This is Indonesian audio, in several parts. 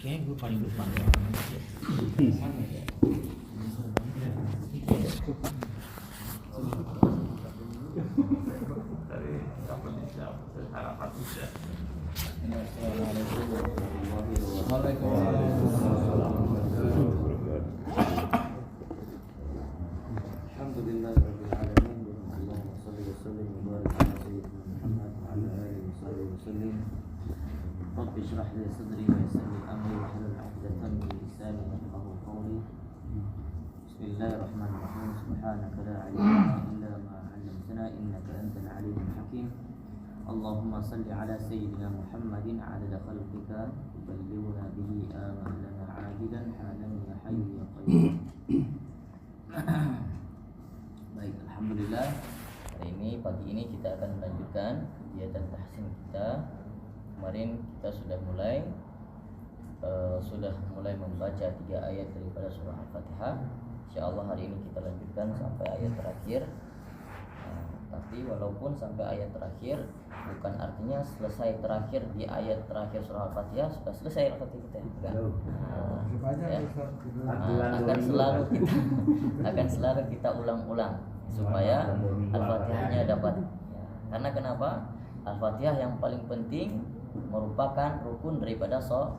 Kayaknya gue paling depan. Dari Indonesia, harapan Indonesia. Alhamdulillahirabbil alamin. Allahumma shalli wa sallim wa barik ala sayyidina Muhammad wa ala alihi wa sahbihi wa sallim. Rabbi shrah li sadri wa yassir li amri wahlul 'uqdatam min lisani yafqahu qawli. Bismillahirrahmanirrahim. Subhanaka la 'ilma illa ma 'allamtana innaka antal 'alimul hakim. Allahumma salli ala sayyidina Muhammadin 'adada khalqika tuballighuna bihi amalana 'ajilan halan ya hayyu ya qayyum. Baik, alhamdulillah. Hari ini pagi ini kita akan melanjutkan kegiatan tahsin kita. Kemarin kita sudah mulai membaca 3 ayat daripada surah Al-Fatihah. Insyaallah hari ini kita lanjutkan sampai ayat terakhir. Tapi walaupun sampai ayat terakhir bukan artinya selesai terakhir di ayat terakhir surah Al-Fatihah sudah selesai Al-Fatihah kita. Enggak. Akan selalu kita ulang-ulang supaya Al-Fatihahnya dapat. Karena kenapa? Al-Fatihah yang paling penting merupakan rukun daripada sholat.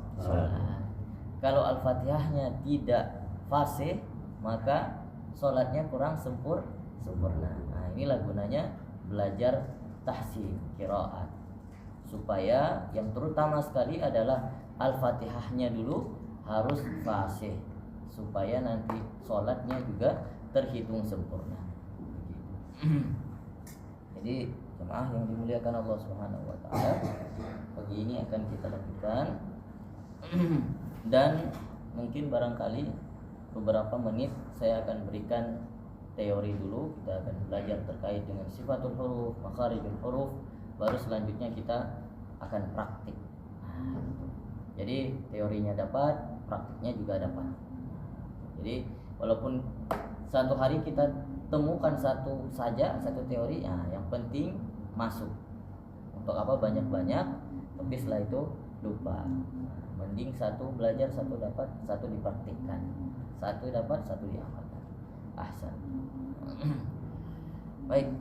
Kalau Al-Fatihahnya tidak fasih, maka sholatnya kurang sempurna. Nah, inilah gunanya belajar tahsin qiraat, supaya yang terutama sekali adalah Al-Fatihahnya dulu harus fasih, supaya nanti sholatnya juga terhitung sempurna. Jadi jemaah yang dimuliakan Allah Subhanahu wa taala, pagi ini akan kita lakukan dan mungkin barangkali beberapa menit saya akan berikan teori dulu. Kita akan belajar terkait dengan sifatul huruf, makharijul huruf, baru selanjutnya kita akan praktik. Jadi teorinya dapat, praktiknya juga dapat. Jadi walaupun satu hari kita temukan satu teori, yang penting masuk. Untuk apa banyak-banyak, tapi setelah itu lupa. Mending satu belajar, satu dapat, satu dipraktikkan. Satu dapat, satu dihafalkan. Ahsan. Baik.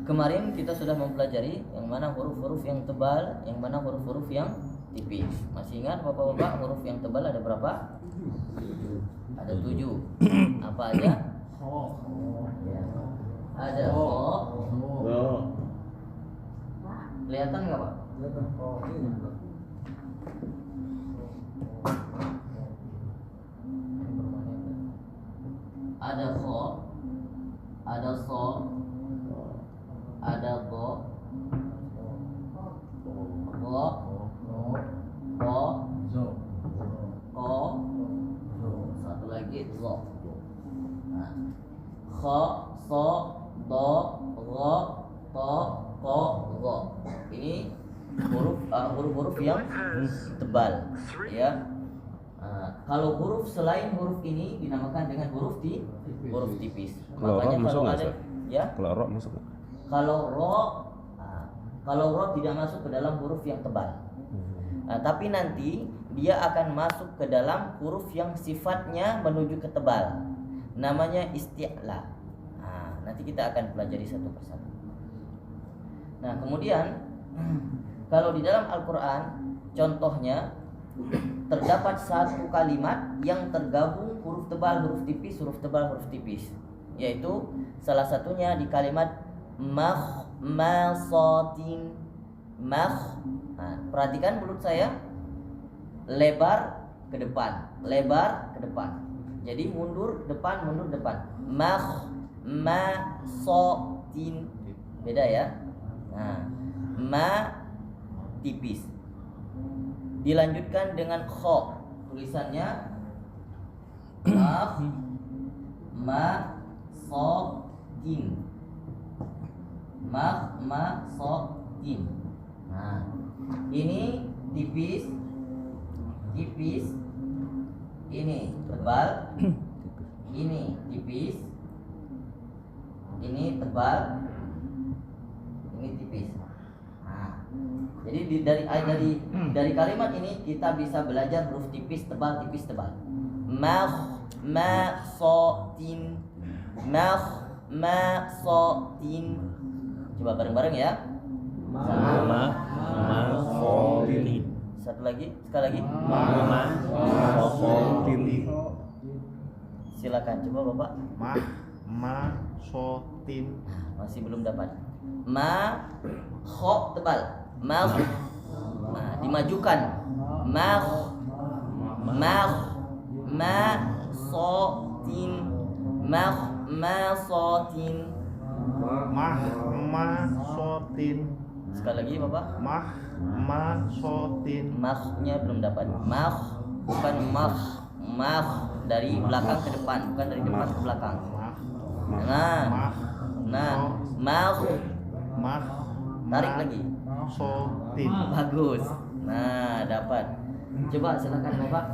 Kemarin kita sudah mempelajari yang mana huruf-huruf yang tebal, yang mana huruf-huruf yang tipis. Masih ingat Bapak-bapak, huruf yang tebal ada berapa? Ada 7. Apa aja? Ya. Ada kelihatan nggak Pak? Ada kho, ada so, ada bo, go, ko, ko, satu lagi zo. Nah, kho, so, do, ro, to, ko, zo. Ini huruf-huruf yang tebal, ya. Kalau huruf selain huruf ini dinamakan dengan huruf tipis. Makanya kalau ada, ya. Kalau ro tidak masuk ke dalam huruf yang tebal. Tapi nanti dia akan masuk ke dalam huruf yang sifatnya menuju ke tebal. Namanya isti'la. Nanti kita akan pelajari satu persatu. Nah, kemudian kalau di dalam Al-Quran contohnya terdapat satu kalimat yang tergabung huruf tebal, huruf tipis, huruf tebal, huruf tipis, yaitu salah satunya di kalimat makhmasatin. Perhatikan mulut saya lebar ke depan, lebar ke depan. Jadi mundur depan, mundur depan. Makhmasatin. Beda ya. Ma tipis. Dilanjutkan dengan kho, tulisannya makhmasatin. Makhmasatin. Nah, ini tipis, ini tebal, ini tipis, ini tebal, ini tipis. Nah, Jadi dari kalimat ini kita bisa belajar huruf tipis tebal sotin sotin. Coba bareng-bareng ya. sotin. Satu lagi, sekali lagi. sotin. Silakan coba Bapak. sotin. Masih belum dapat. Kho tebal. Nah, dimajukan. Sotin. Sotin. sotin. Sekali lagi Bapak. sotin. Mahnya belum dapat. Bukan dari belakang ke depan, bukan dari depan ke belakang. Tarik lagi. sotin. Bagus. Nah, dapat. Coba silakan Bapak.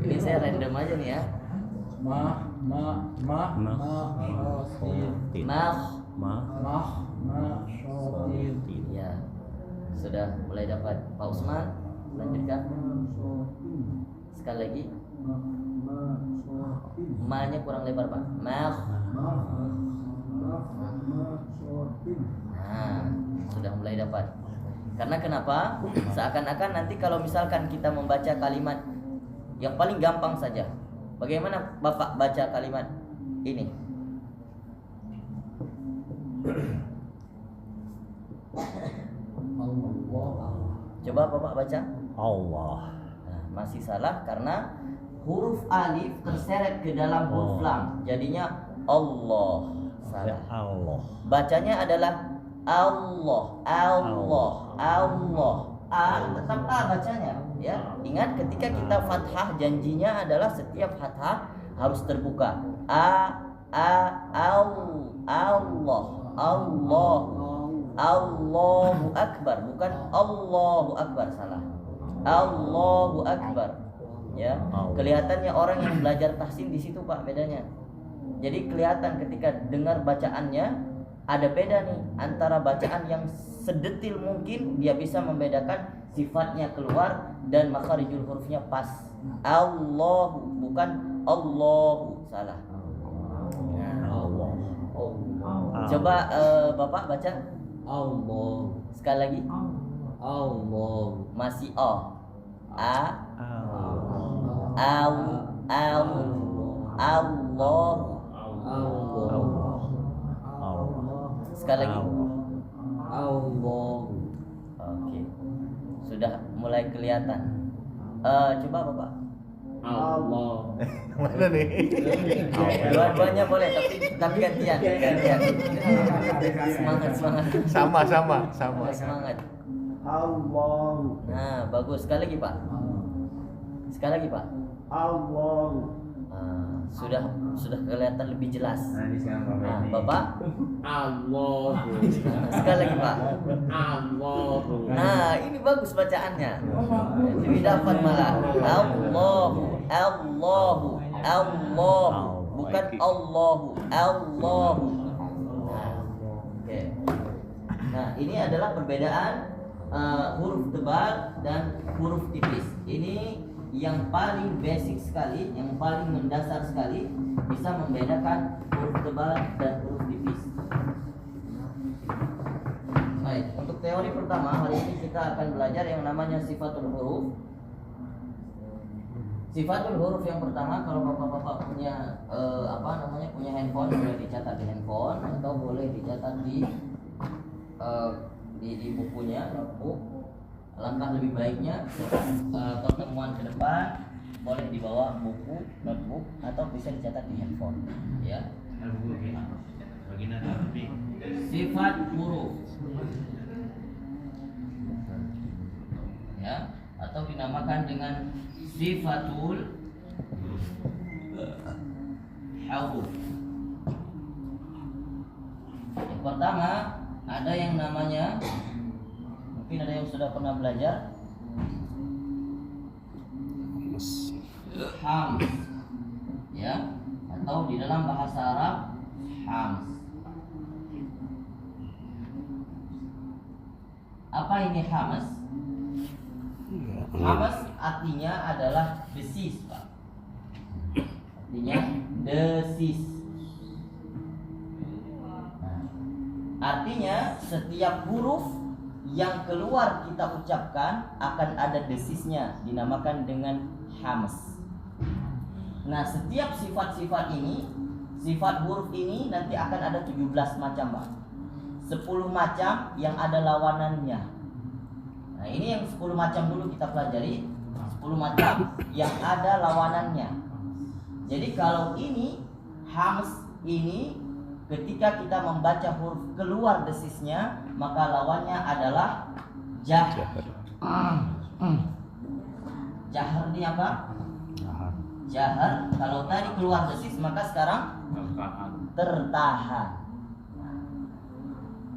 Ini saya random aja nih ya. sotin. Ya. Sudah mulai dapat. Pak Usman, lanjutkan. Sekali lagi. Ma-nya kurang lebar, Pak. Nah, sudah mulai dapat. Karena kenapa? Seakan-akan nanti kalau misalkan kita membaca kalimat yang paling gampang saja. Bagaimana Bapak baca kalimat ini? Coba Bapak baca. Allah. Nah, masih salah karena huruf alif terseret ke dalam huruf lam. Jadinya Allah. Salah. Allah. Bacanya adalah Allah. Tetap A bacanya ya. Ingat ketika kita fathah janjinya adalah setiap fathah harus terbuka. Allah. Allahu Akbar, bukan Allahu Akbar, salah. Allahu Akbar. Ya, kelihatannya orang yang belajar tahsin di situ Pak bedanya. Jadi kelihatan ketika dengar bacaannya ada beda nih antara bacaan yang sedetil mungkin dia bisa membedakan sifatnya keluar dan makharijul hurufnya pas. Allahu bukan Allahu, salah. Allah. Coba Bapak baca. Allah. Sekali lagi. Allah. Masih O. Sekali lagi. Allah. Oke. Sudah mulai kelihatan. Coba Bapak. Allah. Mana nih? Dua-duanya boleh tapi gantian. Semangat. Sama. Semangat. Allah. Nah, bagus. Sekali lagi, Pak. Allah. Sudah kelihatan lebih jelas. Nah, Bapak. Allah. Sekali lagi, Pak. Allah. Nah, ini bagus bacaannya. Lebih dapat malah. Allahu. Bukan Allahu. Oke. Nah, ini adalah perbedaan huruf tebal dan huruf tipis. Ini yang paling basic sekali, yang paling mendasar sekali bisa membedakan huruf tebal dan huruf tipis. Baik, untuk teori pertama hari ini kita akan belajar yang namanya sifatul huruf. Sifatul huruf yang pertama, kalau bapak-bapak punya punya handphone, boleh dicatat di handphone atau boleh dicatat di bukunya, notebook. Alangkah lebih baiknya pertemuan ke depan boleh dibawa buku, notebook atau bisa dicatat di handphone. Ya. Sifat huruf. Ya, atau dinamakan dengan sifatul huruf. Yang pertama ada yang namanya, mungkin ada yang sudah pernah belajar, hams, ya, atau di dalam bahasa Arab hams. Apa ini hamas? Hamas artinya adalah desis, Pak. Artinya desis. Nah, artinya setiap huruf yang keluar kita ucapkan akan ada desisnya, dinamakan dengan hamas. Nah, setiap sifat-sifat ini, sifat huruf ini nanti akan ada 17 macam, Pak. 10 macam yang ada lawanannya. Nah, ini yang 10 macam dulu kita pelajari. 10 macam yang ada lawanannya. Jadi kalau ini hams ini ketika kita membaca huruf keluar desisnya, maka lawannya adalah jahar. Jahar ini apa? Jahar. Kalau tadi keluar desis, maka sekarang tertahan.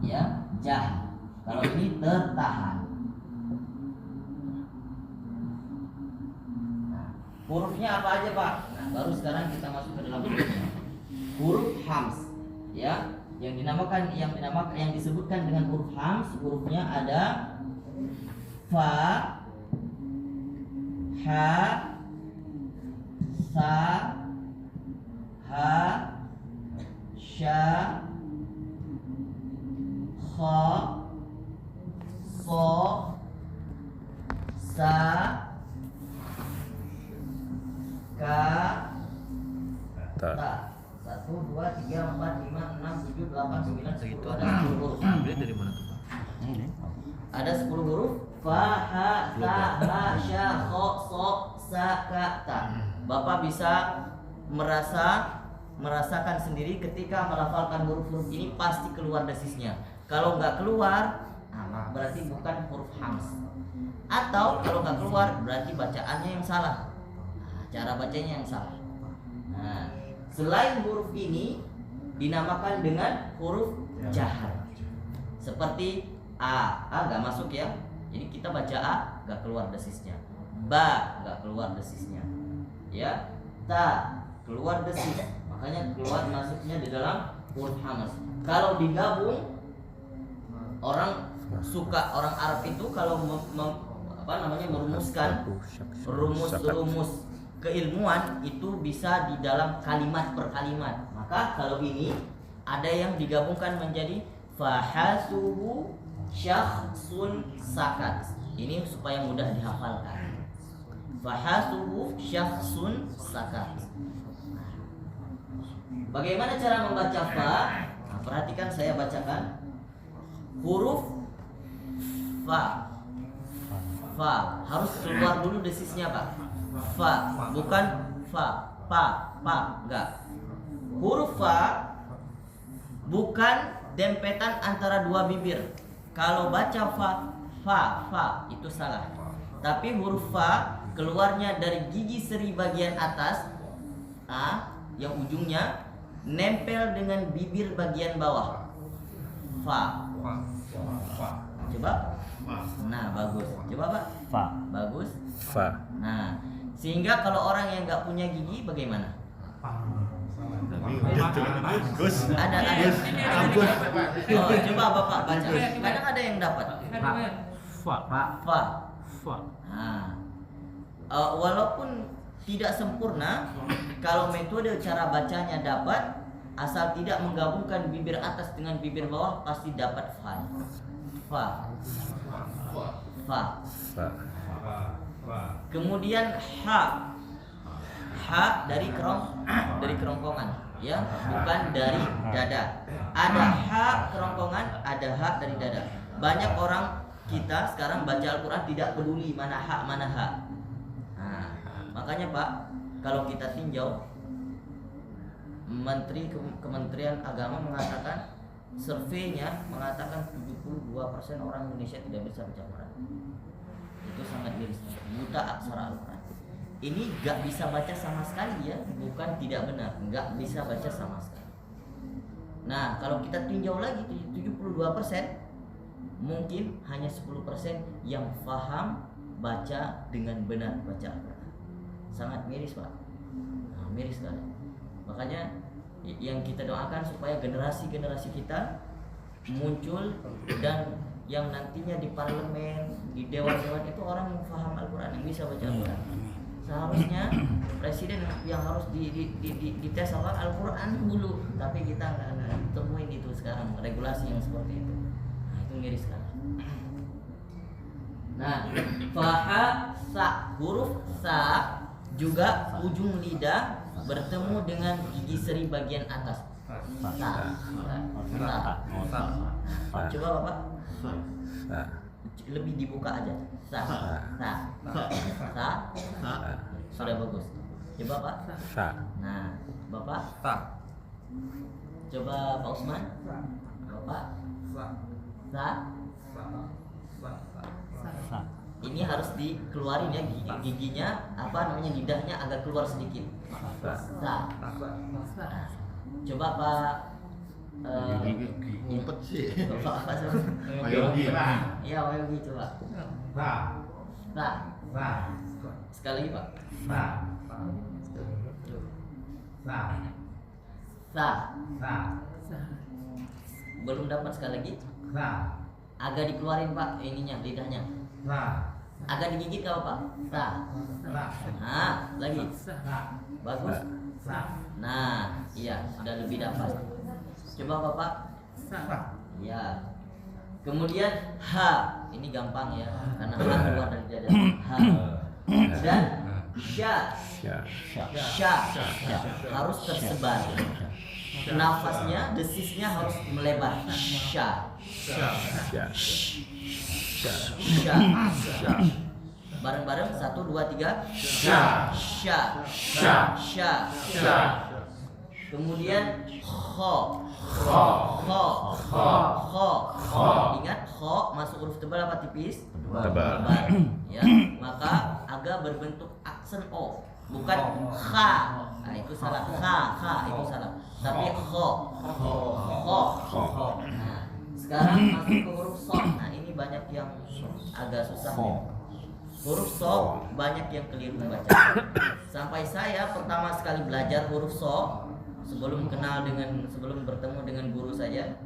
Ya, jahar. Kalau ini tertahan. Nah, hurufnya apa aja, Pak? Nah, baru sekarang kita masuk ke dalam hurufnya. Huruf hams, ya, yang disebutkan dengan huruf hams, hurufnya ada fa, ha, sa, ha, sya, kha, so, sa, ka, ta. 1, 2, 3, 4, 5, 6, 7, 8, 9, 10. Ada 10 huruf. Dari mana tuh, Pak? Ada 10 huruf. Fa, ha, sa, ha, sya, kha, so, sa, ka, ta. Bapak bisa merasakan sendiri ketika melafalkan huruf-huruf ini pasti keluar desisnya. Kalau nggak keluar, nah, berarti bukan huruf hams. Atau kalau nggak keluar, berarti bacaannya yang salah. Nah, cara bacanya yang salah. Nah, selain huruf ini dinamakan dengan huruf jahar. Seperti A nggak masuk ya. Jadi kita baca A nggak keluar desisnya. Ba nggak keluar desisnya. Ya, ta keluar desis. Makanya keluar masuknya di dalam huruf hamas. Kalau digabung, orang Arab itu kalau merumuskan rumus keilmuan itu bisa di dalam kalimat per kalimat. Maka kalau ini ada yang digabungkan menjadi fahasuhu syakhsun sakat. Ini supaya mudah dihafalkan. Fahasuhu syakhsun sakat. Bagaimana cara membaca fa? Nah, perhatikan saya bacakan huruf fa. Fa harus keluar dulu desisnya, Pak. Fa, bukan fa, enggak. Huruf fa bukan dempetan antara dua bibir. Kalau baca fa itu salah. Tapi huruf fa keluarnya dari gigi seri bagian atas a yang ujungnya nempel dengan bibir bagian bawah. Fa. Coba. Nah, bagus. Coba, Pak. Fa. Bagus. Fa. Nah, sehingga kalau orang yang nggak punya gigi bagaimana? Gus. Ada. Oh, coba Bapak baca. Kadang ada yang dapat. Fa. Nah, walaupun tidak sempurna, kalau metode cara bacanya dapat, asal tidak menggabungkan bibir atas dengan bibir bawah pasti dapat fa. Kemudian ha dari kerongkongan, ya, bukan dari dada. Ada ha kerongkongan, ada ha dari dada. Banyak orang kita sekarang baca Al-Quran tidak peduli mana ha. Nah, makanya Pak, kalau kita tinjau, Kementerian Agama mengatakan, surveinya mengatakan 72% orang Indonesia tidak bisa baca Quran. Itu sangat miris, buta aksara Al-Quran. Ini gak bisa baca sama sekali, ya, bukan tidak benar, gak bisa baca sama sekali. Nah, kalau kita tinjau lagi 72%, mungkin hanya 10% yang paham baca dengan benar baca Al-Quran. Sangat miris, Pak. Nah, miris sekali. Makanya yang kita doakan supaya generasi-generasi kita muncul dan yang nantinya di parlemen, di dewan-dewan itu orang yang paham Al-Quran, yang bisa baca Al-Quran. Seharusnya presiden yang harus dites Al-Quran dulu, tapi kita nggak temuin itu sekarang regulasi yang seperti itu. Nah, itu miris sekali. Nah, faha sa, huruf sa juga ujung lidah bertemu dengan gigi seri bagian atas. Sa. Coba Bapak. Lebih dibuka aja. Sa. Sudah bagus. Coba Pak. Nah, Bapak. Coba Pak Usman. Bapak. Sa. Ini harus dikeluarin ya giginya, lidahnya agak keluar sedikit. Sa. Coba Pak. Ngumpet sih. Bapak apa sih? Wayogi. Iya, Wayogi coba. Sa. Sekali lagi Pak. Sa. Belum dapat, sekali lagi. Agak dikeluarin Pak, ininya lidahnya. Agak digigit kalau Pak. Sa. Nah, lagi. Bagus. Nah, iya sudah lebih dapat. Coba Bapak. Ya. Kemudian ha, ini gampang ya, karena ha keluar dari dada. Ha. Dan sya harus tersebar. Nafasnya, desisnya harus melebar. Sya. Bareng-bareng 1, 2, 3. Sya. Kemudian kho. Ingat kho masuk huruf tebal apa tipis? Tebal. Ya, maka agak berbentuk aksen o, bukan kha. Nah, itu salah. Kha itu salah. Tapi kho. Nah, sekarang masuk ke huruf so. Nah, ini banyak yang agak susah ya. Huruf so banyak yang keliru membaca. Sampai saya pertama sekali belajar huruf so, sebelum bertemu dengan guru saya.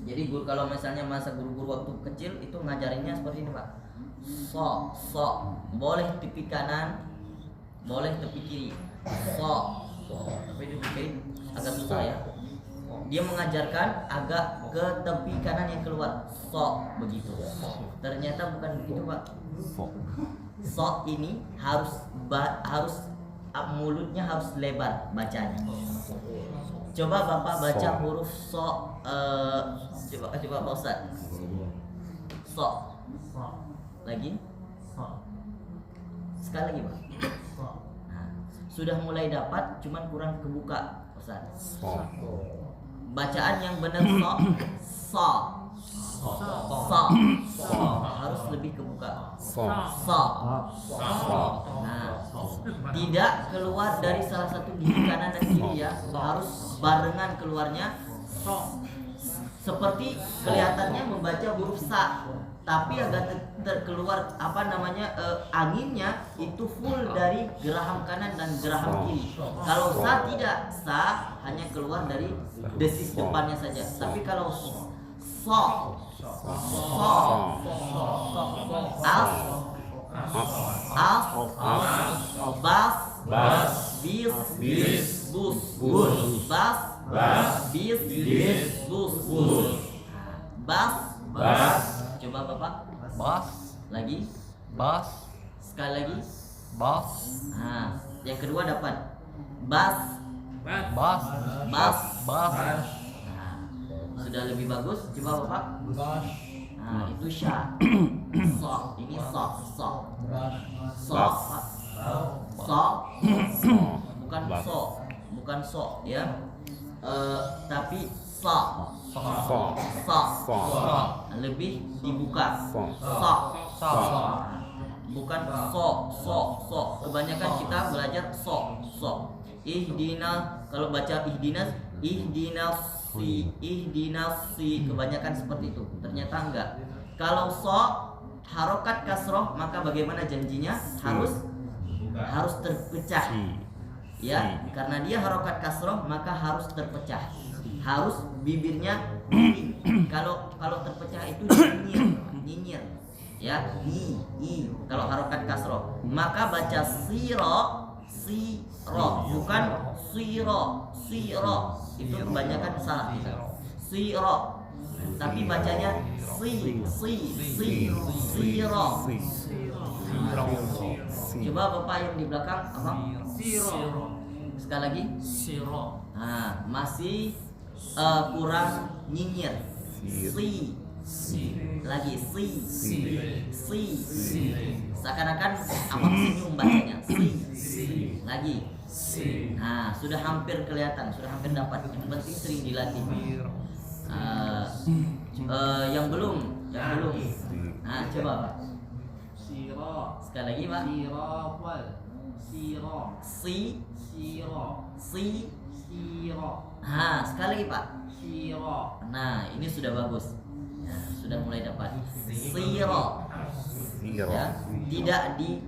Jadi guru, kalau misalnya masa guru-guru waktu kecil itu ngajarinnya seperti ini Pak. So, boleh tepi kanan, boleh tepi kiri. So, tapi tepi kiri agak susah ya. Dia mengajarkan agak ke tepi kanan yang keluar. So, begitu. Ternyata bukan begitu Pak. So ini harus mulutnya harus lebar bacanya. Coba Bapak baca huruf so. Coba Pak Ustaz. So. Lagi. Sekali lagi Pak. Nah, sudah mulai dapat, cuman kurang kebuka Ustaz. Bacaan yang benar so. Harus lebih kebuka. Nah, tidak keluar dari salah satu gigi kanan dan kiri ya, harus barengan keluarnya. Seperti kelihatannya membaca huruf sa, tapi agak terkeluar anginnya itu full dari geraham kanan dan geraham kiri. Kalau sa tidak, sa hanya keluar dari desis depannya saja. Tapi kalau so, bas, bis, bus, bas. Coba Bapak. Bas. Lagi. Bas. Sekali lagi. Bas. Nah, yang kedua dapat. Bas. Bas. Nah, sudah lebih bagus. Coba Bapak. Nah, itu sya. So, ini so. Bukan so ya. Tapi so. Lebih dibuka. So. Bukan so. Kebanyakan kita belajar so. Kalau baca ihdinas si, kebanyakan seperti itu. Ternyata enggak. Kalau so harokat kasroh, maka bagaimana janjinya? Harus terpecah. Ya, karena dia harokat kasroh maka harus terpecah. Harus bibirnya Kalau terpecah itu nyinyir, nyinyir. Ya, kalau harokat kasroh, maka baca siro, bukan siro. Itu kebanyakan salah kita. Siro, tapi bacanya siro. Coba Bapak yang di belakang, apa? Siro. Sekali lagi. Siro. Nah, masih kurang nyinyir. Lagi seakan-akan apa senyum bacanya. Lagi. Nah, sudah hampir kelihatan, sudah hampir dapat. Yang penting sering dilatih. Yang belum. Nah, coba Pak. Siro. Sekali lagi Pak. Siro. Nah, sekali lagi Pak. Siro. Nah, ini sudah bagus. Ya, sudah mulai dapat. Siro. Ya, tidak di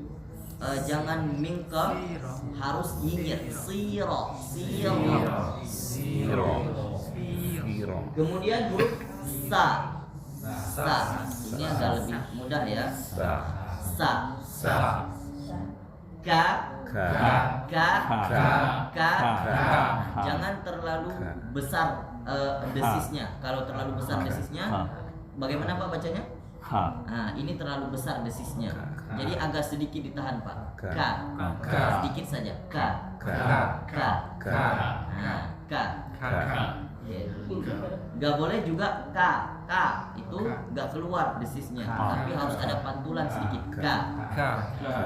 jangan mingke, harus nyinyir. Siro. Kemudian huruf sa. Ini agak lebih mudah ya. Sa. Ka. Jangan terlalu besar desisnya. Kalau terlalu besar desisnya, bagaimana Pak bacanya? Nah, ini terlalu besar desisnya. Jadi agak sedikit ditahan Pak. Sedikit saja. Gak boleh juga k itu gak keluar desisnya, tapi harus ada pantulan sedikit k.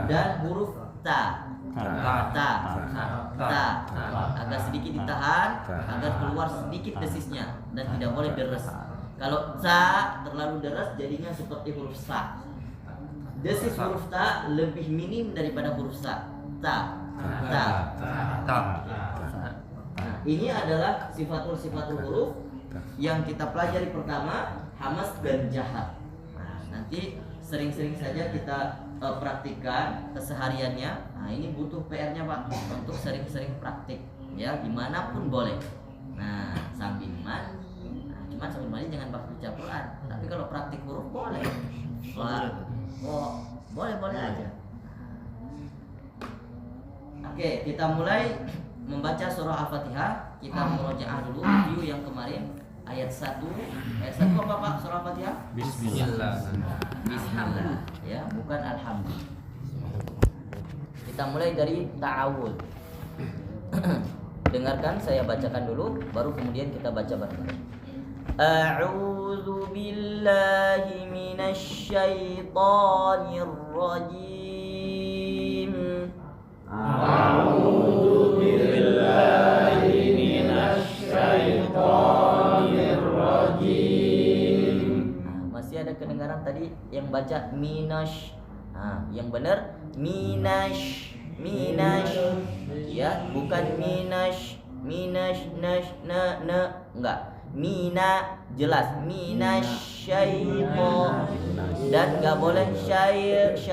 Dan huruf ta agak sedikit ditahan agar keluar sedikit desisnya dan tidak boleh deres. Kalau ta terlalu deres jadinya seperti huruf sa. Desis huruf ta lebih minim daripada huruf sa. Ta. Nah, ini adalah sifatul huruf yang kita pelajari pertama, hamas dan jahat. Nah, nanti sering-sering saja kita praktikkan kesehariannya. Nah, ini butuh PR-nya Pak untuk sering-sering praktik ya, dimanapun boleh. Nah, sambil mandi, cuman sambil mandi jangan baca Quran. Tapi kalau praktik huruf boleh. Boleh aja. Oke, kita mulai membaca surah Al-Fatihah. Kita murojaah dulu review yang kemarin ayat 1. Ayat 1 apa Pak surah Al-Fatihah? Bismillah. Ya, bukan alhamdulillah. Kita mulai dari ta'awud. Dengarkan, saya bacakan dulu, baru kemudian kita baca bareng-bareng. A'udzu billahi minasy syaithanir rajim. A'udzu billahi minasy syaithanir rajim. Masih ada kedengaran tadi yang baca minash. Yang benar minash. Ya, bukan minash na enggak. Mina jelas minash syaitan, dan enggak boleh syaitanir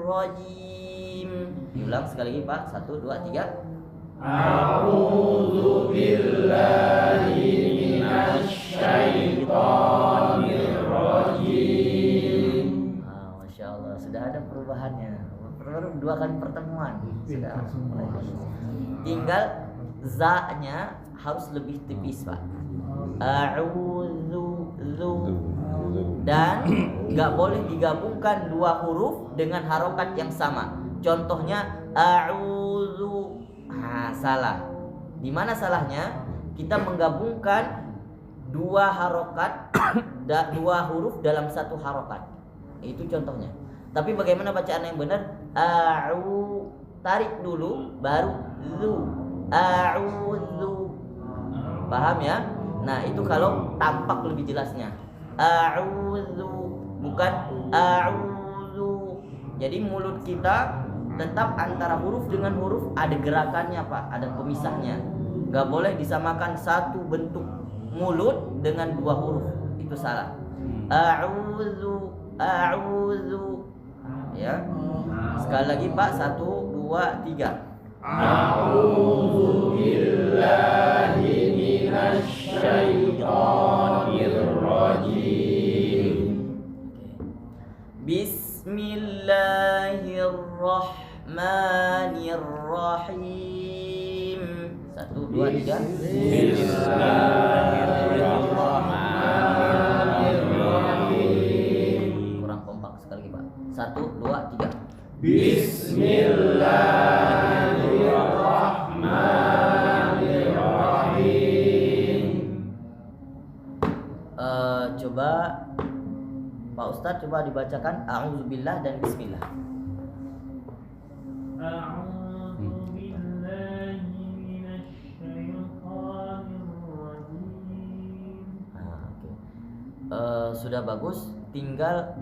rajim. Diulang sekali lagi Pak. 1 2 3. A'udzu billahi minasy syaithanir rajim. Masya Allah, sudah ada perubahannya. Baru 2 kali pertemuan sudah mulai. Tinggal za-nya harus lebih tipis Pak. A'udzu dan nggak boleh digabungkan 2 huruf dengan harokat yang sama. Contohnya a'udzu. Salah. Di mana salahnya? Kita menggabungkan 2 harokat 2 huruf dalam 1 harokat. Itu contohnya. Tapi bagaimana bacaan yang benar? Tarik dulu baru zu. A'udzu. Paham ya? Nah, itu kalau tampak lebih jelasnya. A'udzu, bukan a'udzu. Jadi mulut kita tetap antara huruf dengan huruf ada gerakannya Pak, ada pemisahnya. Gak boleh disamakan satu bentuk mulut dengan 2 huruf. Itu salah. A'udzu. Ya. Sekali lagi Pak, 1 2 3. A'udzu billahi minasy syaithanir rajim. Bismillahirrahmanirrahim. 1, 2, 3. Bismillahirrahmanirrahim. Kurang kompak sekali lagi, Pak. 1, 2, 3. Bismillahirrahmanirrahim. Coba Pak Ustadz coba dibacakan a'udzubillah dan bismillah. A'udzu billahi minasy syaithanir rajim. Oke. Sudah bagus, tinggal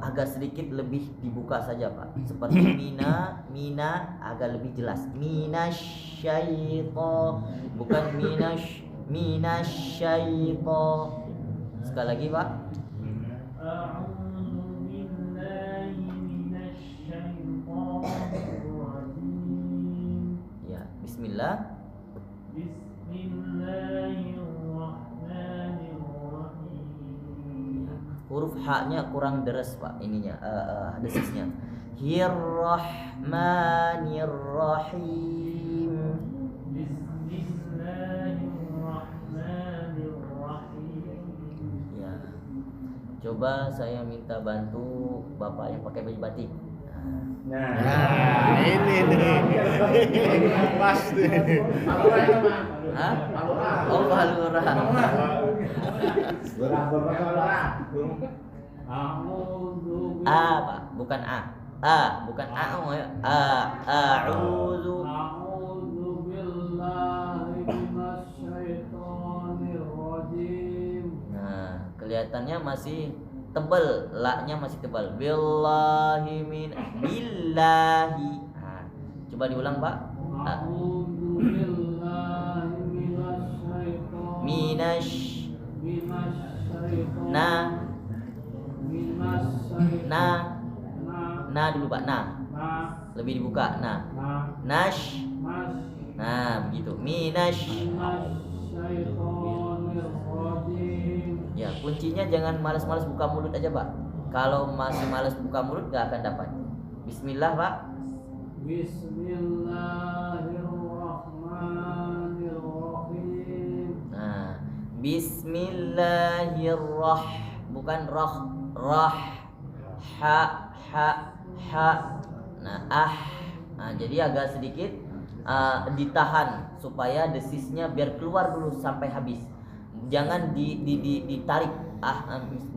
agak sedikit lebih dibuka saja Pak. Seperti mina agak lebih jelas. Minasyaiton, bukan minasyaiton. Sekali lagi Pak. A'udzu billahi minasy syaithanir rajim. Ya, bismillah. Bismillahirrahmanirrahim. Huruf H-nya kurang deres Pak, ininya desisnya. Hirrahmanirrahim. Bismillahirrahmanirrahim. Ya. Coba saya minta bantu Bapak yang pakai baju batik. Nah, ini nih. Pas nih. Hah? Oh, Pak Lurah. A'udzu A Pak, bukan A. Bukan A. A'udzu. A'udzu billahi minasy syaithanir rajim. Nah, kelihatannya masih tebal, la-nya masih tebal. Billahi. Nah, coba diulang Pak. A'udzu billahi minasy syaitanir Na dulu Pak. Lebih dibuka. Nash. Nah, begitu. Ya, kuncinya jangan malas-malas buka mulut aja Pak. Kalau masih malas buka mulut gak akan dapat. Bismillah Pak. Bismillahirrahmanirrahim. Nah, bukan rah. Ha. Nah, jadi agak sedikit ditahan supaya desisnya biar keluar dulu sampai habis. Jangan ditarik.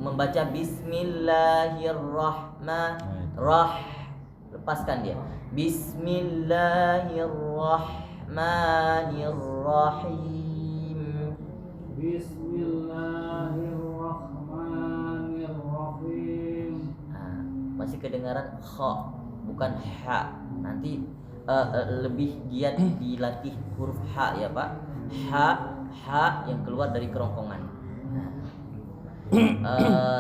Membaca Bismillahirrahmanirrahim. Lepaskan dia. Bismillahirrahmanirrahim. Bismillahirrahmanirrahim. Masih kedengaran kha, bukan ha. Nanti lebih giat dilatih huruf ha ya Pak. Ha yang keluar dari kerongkongan.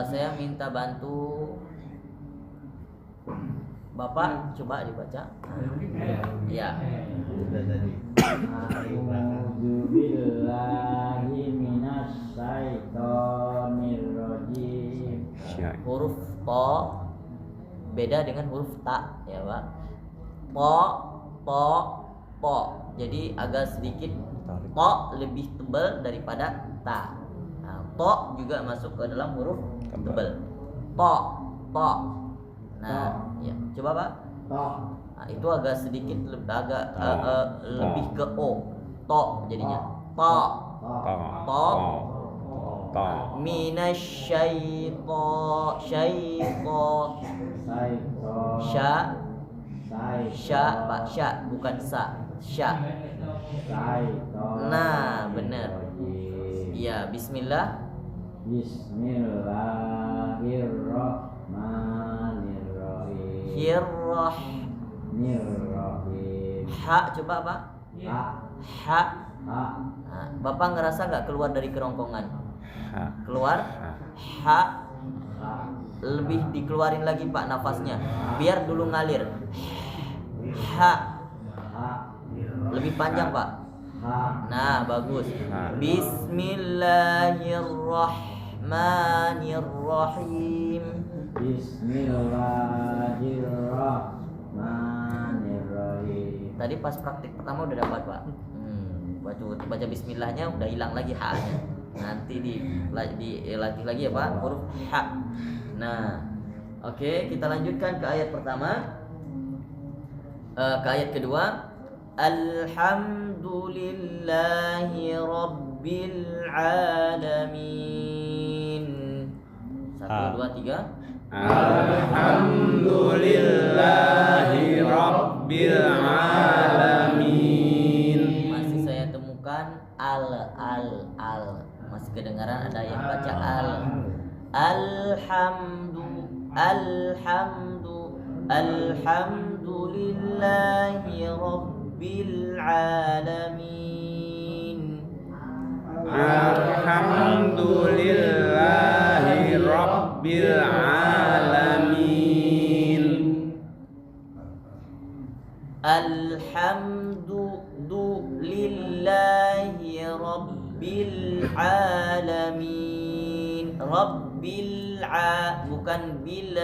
Saya minta bantu Bapak, coba dibaca. Ya. A'udzu billahi minasy syaithanir rajim. Huruf to beda dengan huruf ta ya Pak. Po. Jadi agak sedikit to lebih tebal daripada ta. Nah, to juga masuk ke dalam huruf tebal. To. Nah, ya, coba Pak. Nah, itu agak sedikit lebih ke o. To jadinya. To. Minasyaiton. Sya Pak, sya bukan sa. Sya. Nah, benar. Iya, bismillah. Bismillahirrahmanirrahim. Ha coba Pak. Ha. Nah, Bapak ngerasa nggak keluar dari kerongkongan? Keluar. Ha. Lebih dikeluarin lagi Pak nafasnya, biar dulu ngalir. Ha. Lebih panjang Pak. Nah bagus. Bismillahirrahmanirrahim. Bismillahirrahmanirrahim. Tadi pas praktik pertama udah dapat Pak. Baca Bismillahnya udah hilang lagi H-nya. Nanti dilatih lagi ya Pak huruf H. Nah, oke kita lanjutkan ke ayat pertama. Ke ayat kedua. Alhamdulillahi Rabbil Alamin. 1, 2, 3. Alhamdulillahi Rabbil Alamin. Masih saya temukan al. Masih kedengaran ada yang baca al. Alhamdulillahi Rabbil Alamin. Alhamdulillahi Rabbil Alamin. Alhamdulillahi Rabbil Alamin. Bukan bil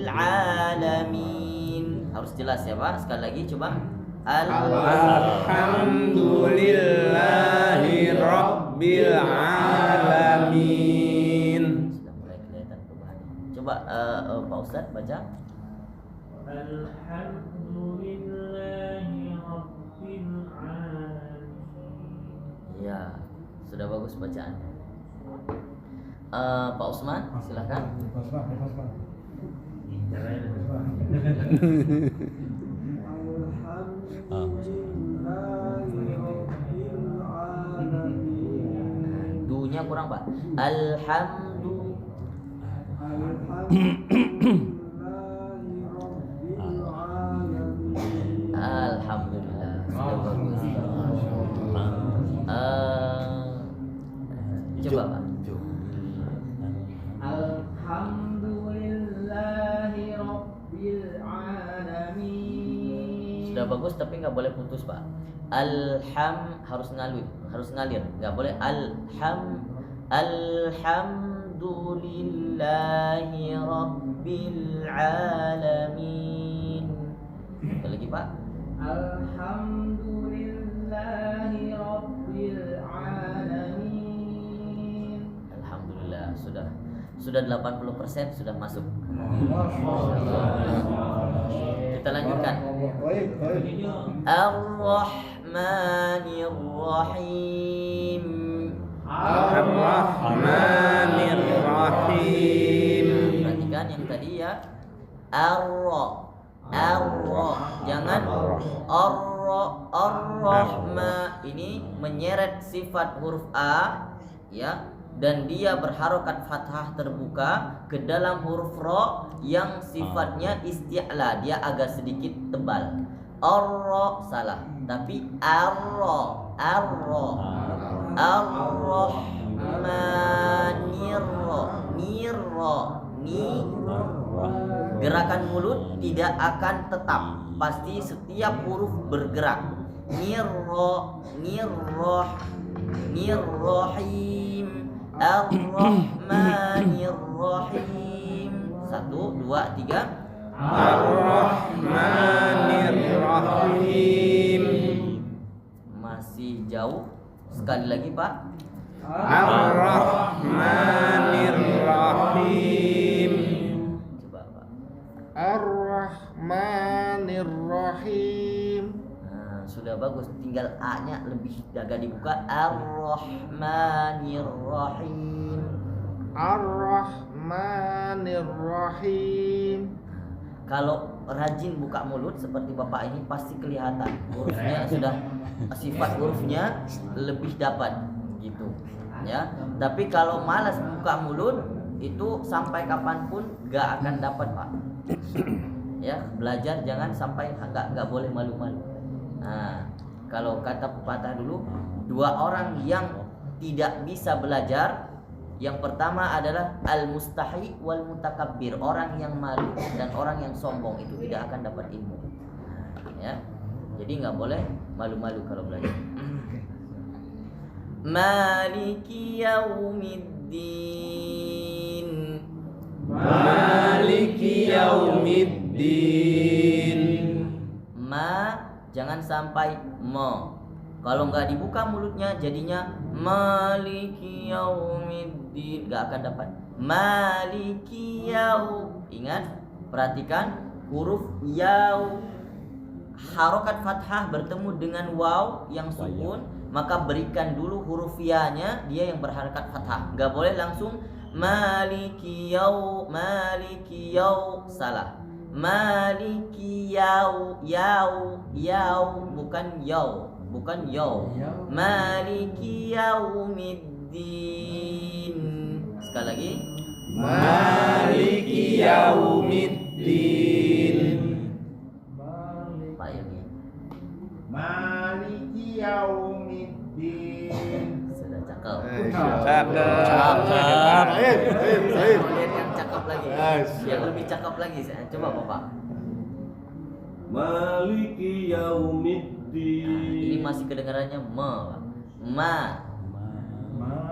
alamin. Harus jelas ya Pak. Sekali lagi coba. Alhamdulillahi Rabbil Alamin. Sudah mulai kelihatan perubahan. Coba Pak Ustadz baca. Alhamdulillahi Rabbil Alamin. Ya, sudah bagus bacaannya. Pak Usman, silakan. Dunya kurang Pak. Alhamdulillah. Sudah bagus. Coba Pak. Alhamdulillahi Rabbil Alamin. Sudah bagus tapi nggak boleh putus Pak. Harus ngalir, nggak boleh Alhamdulillahi Rabbil Alamin. Sekali lagi Pak. Alhamdulillahi Rabbil Alamin. Alhamdulillah sudah 80% sudah masuk. Kita lanjutkan. Ar-Rahmanir-Rahim. Ar-Rahmanir-Rahim. Perhatikan yang tadi ya. Ar-Ra. Jangan Ar-Rahma. Ini menyeret sifat huruf A ya. Dan dia berharokat fathah terbuka ke dalam huruf Ra yang sifatnya isti'la, dia agak sedikit tebal. Ar-Ra salah, tapi Gerakan mulut tidak akan tetap, pasti setiap huruf bergerak. Nirrahim. Ar-Rahmanir-Rahim. 1, 2, 3. Ar-Rahmanir-Rahim. Masih jauh. Sekali lagi Pak. Ar-Rahmanir-Rahim. Coba Pak. Ar-Rahmanir-Rahim. Sudah bagus, tinggal A-nya lebih agak dibuka. Ar-Rahmanir-Rahim. Ar-Rahmanir-Rahim. Kalau rajin buka mulut seperti Bapak ini pasti kelihatan hurufnya sudah sifat hurufnya lebih dapat gitu ya. Tapi kalau malas buka mulut itu sampai kapanpun gak akan dapat Pak. Ya, belajar jangan sampai nggak boleh malu-malu. Nah, kalau kata pepatah dulu, 2 orang yang tidak bisa belajar, yang pertama adalah al-mustahi wal mutakabbir, orang yang malu dan orang yang sombong itu tidak akan dapat ilmu. ya. Jadi nggak boleh malu-malu kalau belajar. Maliki yaumiddin. Maliki yaumiddin. Ma jangan sampai mo. Kalau nggak dibuka mulutnya jadinya maliki yaumiddin, nggak akan dapat maliki yau. Ingat, perhatikan huruf yau. Harokat fathah bertemu dengan waw yang sukun, maka berikan dulu huruf ya-nya, dia yang berharakat fathah. Nggak boleh langsung maliki yau, salah. Maliki yau, bukan yau, maliki yaumiddin. Sekali lagi, Maliki yaumiddin. Pak Ilmi Maliki yaumiddin. sudah cakep. Cakep. Lihat yang cakep lagi, yang lebih cakep lagi. Coba Bapak. Maliki yaumiddin. Ini masih kedengarannya ma.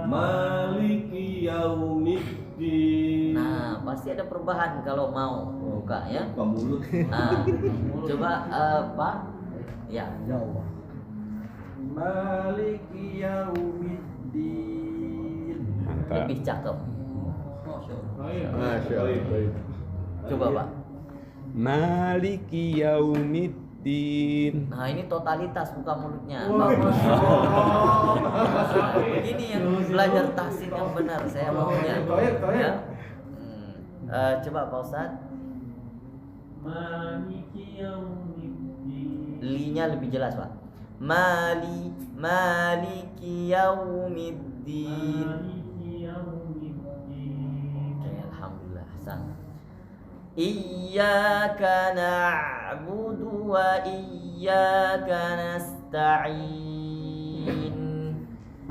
Maliki yaumiddin. Nah, pasti ada perubahan kalau mau buka ya. Buka mulut. Nah, coba Pak. Ya. Maliki yaumiddin. Lebih cakep. Masya Allah. Coba Pak. Maliki yaumiddin. Nah, ini totalitas buka mulutnya. Ini yang belajar tahsin yang benar saya maunya. Ya. Coba Pak Ustadz. Maliki yaumiddin. Li-nya lebih jelas Pak. Maliki yaumiddin. Maliki yaumiddin. Oke, alhamdulillah. Hasan. Iyyaka na'budu wa iyyaka nasta'in.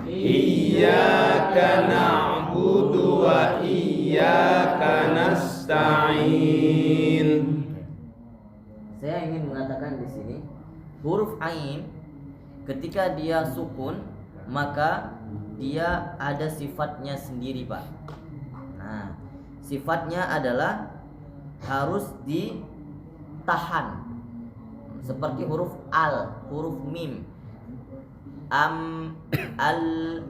Iyyaka na'budu wa iyyaka nasta'in. Saya ingin mengatakan di sini huruf ain ketika dia sukun maka dia ada sifatnya sendiri, Pak. Nah, sifatnya adalah harus ditahan. Seperti huruf al, huruf mim, am, al,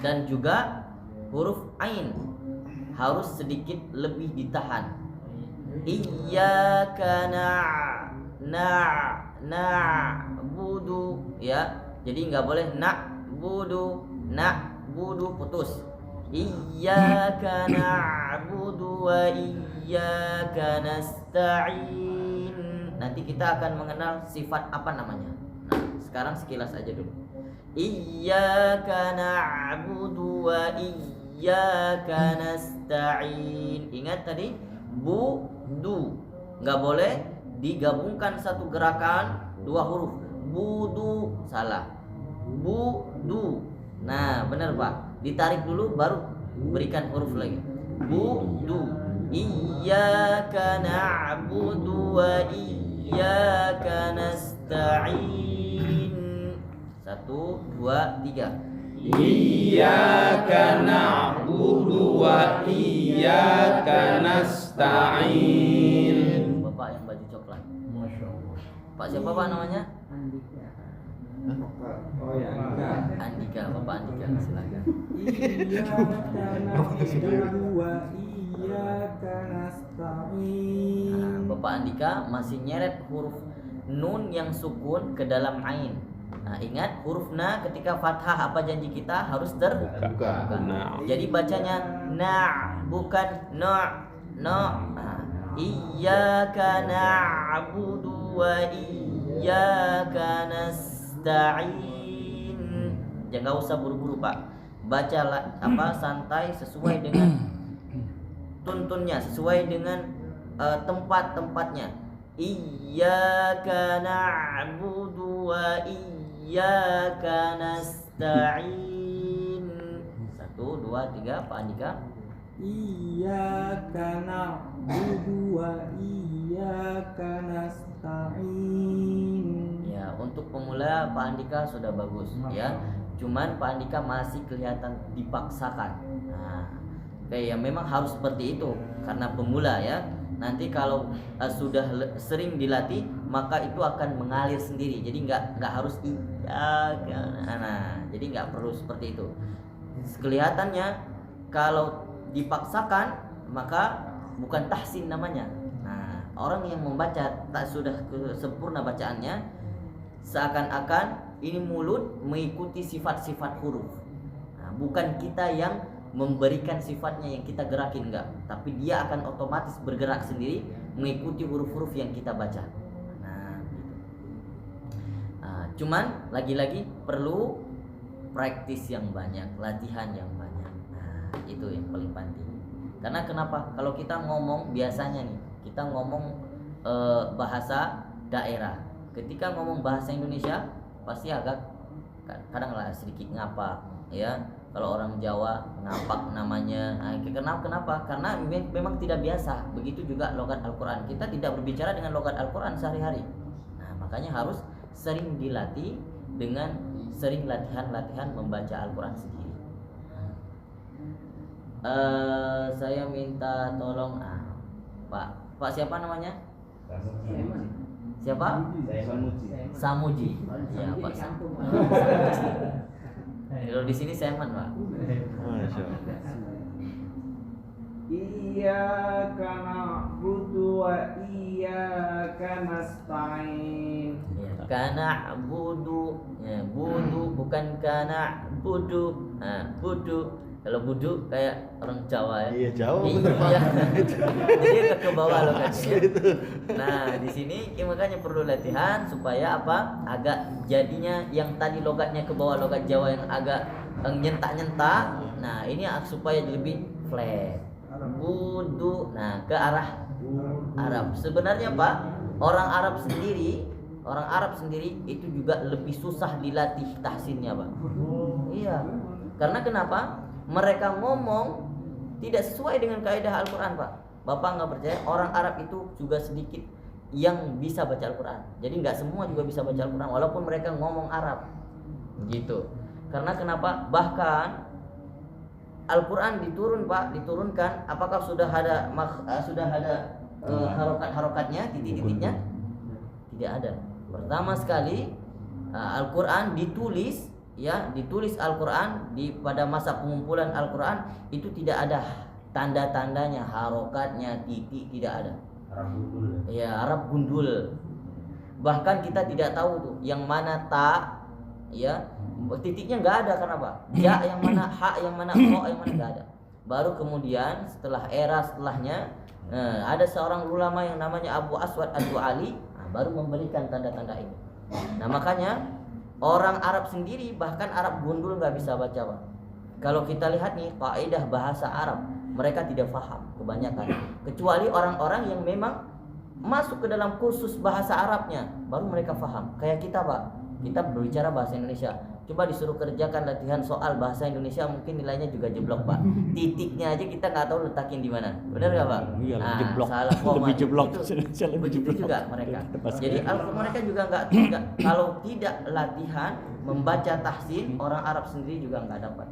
dan juga huruf ain harus sedikit lebih ditahan. Iyyaka na'budu, ya. Jadi nggak boleh na'budu putus. Iyyaka na'budu wa iyyaka nasta'in. Nanti kita akan mengenal sifat apa namanya. Nah, sekarang sekilas aja dulu. Iyyaka na'budu wa iyyaka nasta'in. Ingat tadi budu, nggak boleh digabungkan satu gerakan dua huruf. Budu, salah. Budu. Nah, benar Pak. Ditarik dulu baru berikan huruf lagi. Budu. Iyyaka na'budu wa iyyaka nasta'in. 1, 2, 3. Iyyaka na'budu wa iyyaka nasta'in. Bapak yang baju coklat. Masya Allah. Pak siapa Pak namanya? Oh ya, Andika. Bapak Andika, silakan. Iyyaka na'budu wa iyyaka nasta'in. Nah, Bapak Andika masih nyeret huruf nun yang sukun ke dalam ain. Nah, ingat huruf na ketika fathah apa janji kita harus terbuka. Nah. Jadi bacanya na, bukan no. Nah, iyyaka na'budu wa iyyaka nasta'in. Jangan usah buru-buru Pak. Baca santai sesuai dengan tuntunnya, sesuai dengan tempat-tempatnya. Iyyaka na'budu wa iyyaka nasta'in. 1, 2, 3 Pak Andika. Iyyaka na'budu wa iyyaka nasta'in. untuk pemula Pak Andika sudah bagus ya. Cuman Pak Andika masih kelihatan dipaksakan. Nah, kayak memang harus seperti itu karena pemula ya. Nanti kalau sudah sering dilatih maka itu akan mengalir sendiri. Jadi nggak harus jadi nggak perlu seperti itu. Kelihatannya kalau dipaksakan maka bukan tahsin namanya. Nah, orang yang membaca tak sudah sempurna bacaannya seakan-akan ini mulut mengikuti sifat-sifat huruf. Nah, bukan kita yang memberikan sifatnya yang kita gerakin, enggak, tapi dia akan otomatis bergerak sendiri mengikuti huruf-huruf yang kita baca. Nah, gitu. Cuman lagi-lagi perlu praktis yang banyak, latihan yang banyak. Nah, itu yang paling penting. Karena kenapa? Kalau kita ngomong biasanya nih, kita ngomong bahasa daerah. Ketika ngomong bahasa Indonesia pasti agak kadanglah sedikit ngapak, ya. Kalau orang Jawa ngapak namanya. Nah, kenapa? Karena memang tidak biasa. Begitu juga logat Al-Quran. Kita tidak berbicara dengan logat Al-Quran sehari-hari. Nah, makanya harus sering dilatih dengan sering latihan membaca Al-Quran sendiri. Saya minta tolong Pak siapa namanya? Siapa? Samuji. Ya, Pak Samuji. Kalau di sini Seman, Pak. Iyyaka na'budu wa iyyaka nasta'in. Kana budu, budu bukan kana budu. Budu. Kalau budu kayak orang Jawa ya. Iya, Jawa bener Pak. Jadi ke bawah logatnya. Nah, di sini makanya perlu latihan supaya apa? Agak jadinya yang tadi logatnya ke bawah, logat Jawa yang agak nyentak-nyentak. Nah, ini supaya lebih flat. Budu. Nah, ke arah Arab. Sebenarnya Pak, orang Arab sendiri itu juga lebih susah dilatih tahsinnya, Pak. Iya. Karena kenapa? Mereka ngomong tidak sesuai dengan kaidah Al-Quran, Pak. Bapak nggak percaya? Orang Arab itu juga sedikit yang bisa baca Al-Quran. Jadi nggak semua juga bisa baca Al-Quran, walaupun mereka ngomong Arab, gitu. Karena kenapa? Bahkan Al-Quran diturunkan. Apakah sudah ada harokat-harokatnya, titik-titiknya? Tidak ada. Pertama sekali Al-Quran ditulis Al-Quran pada masa pengumpulan Al-Quran itu tidak ada tanda-tandanya, harokatnya, titik, tidak ada. Arab gundul. Bahkan kita tidak tahu tuh yang mana ta, ya, titiknya nggak ada. Kenapa? Ja yang mana, ha yang mana, ko yang mana, nggak ada. Baru kemudian setelahnya ada seorang ulama yang namanya Abu Aswad Ad-Du'ali, baru memberikan tanda-tanda ini. Nah, makanya orang Arab sendiri, bahkan Arab gundul nggak bisa baca, Pak. Kalau kita lihat nih kaidah bahasa Arab, mereka tidak paham kebanyakan. Kecuali orang-orang yang memang masuk ke dalam kursus bahasa Arabnya, baru mereka paham. Kayak kita, Pak. Kita berbicara bahasa Indonesia. Coba disuruh kerjakan latihan soal bahasa Indonesia, mungkin nilainya juga jeblok, Pak. Titiknya aja kita nggak tahu letakin di mana. Benar nggak, Pak? Iya, nah, jeblok. Salah koma. Lebih jeblok. Begitu juga mereka. Jadi mereka juga nggak kalau tidak latihan membaca tahsin, orang Arab sendiri juga nggak dapat.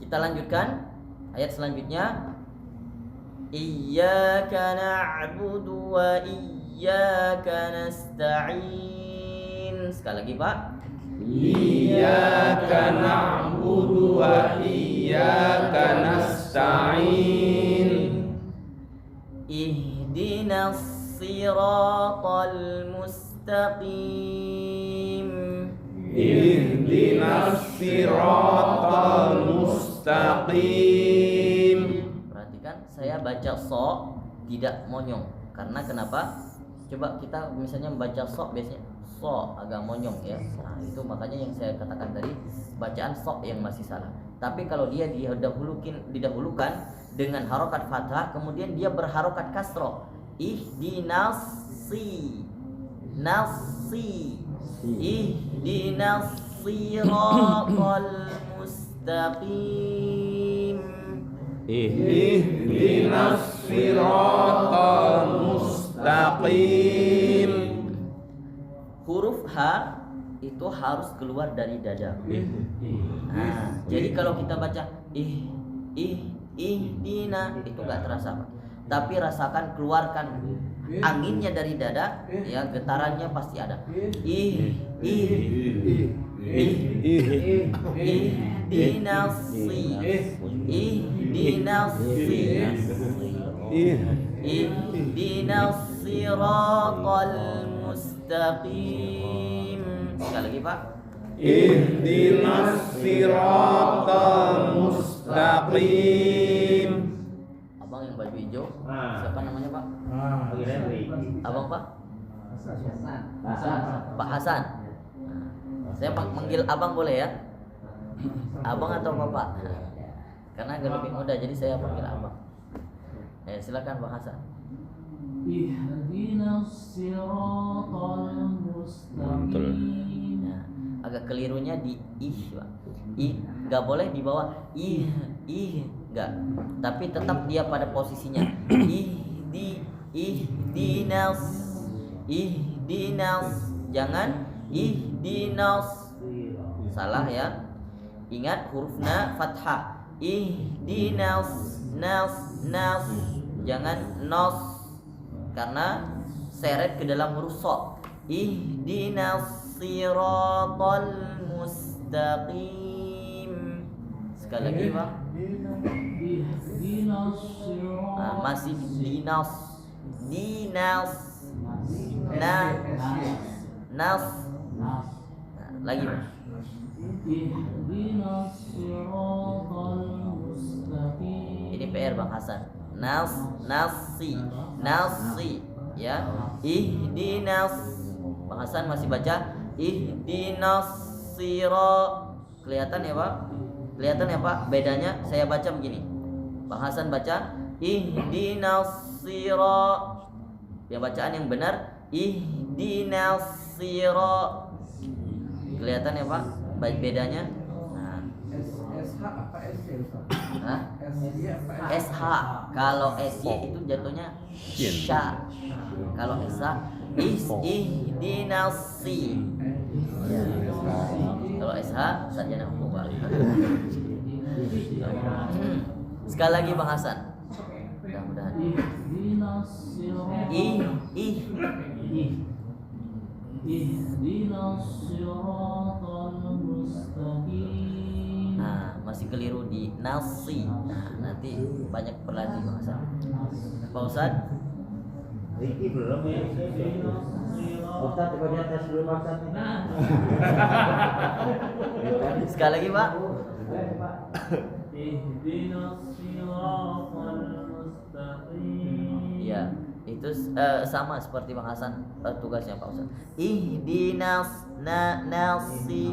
Kita lanjutkan ayat selanjutnya. Iyyaka na'budu wa iyyaka nasta'in. Sekali lagi, Pak. Iyyaka na'budu wa iyyaka nasta'in. Ihdinas siratal mustaqim. Ihdinas siratal mustaqim. Perhatikan, saya baca so tidak monyong. Karena kenapa? Coba kita misalnya membaca so, biasanya so agak monyong ya. Nah, itu makanya yang saya katakan tadi, bacaan so yang masih salah. Tapi kalau dia didahulukan dengan harokat fathah, kemudian dia berharokat kasroh. Ihdinas nasi. Ihdinas siratal mustaqim. Ihdinas siratal mustaqim. mustaqim. Huruf H itu harus keluar dari dada. Nah, jadi kalau kita baca ihdina itu nggak terasa, Pak. Tapi rasakan, keluarkan anginnya dari dada, ya getarannya pasti ada. Ihdinas siratal mustaqim. Sekali lagi, Pak. Ihdinas siratal mustaqim. Abang yang baju hijau, siapa namanya, Pak? Abang, Pak? Pak Hasan. Saya manggil abang boleh ya? Abang atau bapak? Karena agak lebih muda, jadi saya panggil abang. Silakan Pak Hasan. Ihdinas siratal mustaqim. Ya, agak kelirunya di Pak. Nggak boleh di bawah nggak. Tapi tetap dia pada posisinya. Ihdinas, jangan ihdinas. Salah ya. Ingat hurufnya fathah. Ihdinas, nas. Jangan nos, karena seret ke dalam huruf so. Ihdinas siratal mustaqim. Sekali lagi, Pak. Ihdinas siratal Masih dinas. Nas. Lagi, Pak. Ihdinas siratal mustaqim. Ini PR Bang Hasan. Nasi ya. Ihdinas. Bang Hasan masih baca ihdinas kelihatan ya, Pak? Kelihatan ya, Pak? Bedanya saya baca begini. Bang Hasan baca ihdinas yang bacaan yang benar ihdinas kelihatan ya, Pak? Baik bedanya. Nah. SH apa SC, Ustaz? Hah? SH. Kalau SY itu jatuhnya sya. Kalau SH ihdinasi. Kalau SH sarjana hukum, Pak. Sekali lagi Bang Hasan. Mudah-mudahan. Ihdinas siratal Ihdinas siratal mustaqim. Nah, masih keliru di nasi. Nah, nanti banyak berlatih Bang Hasan. Pak Ustaz. Riki belum ya? Ustaz, coba dia tes dulu Ustaz. Sekali lagi, Pak. Ihdinas siratal mustaqim. Iya, itu sama seperti Bang Hasan tugasnya Pak Ustaz. Ihdinas nasi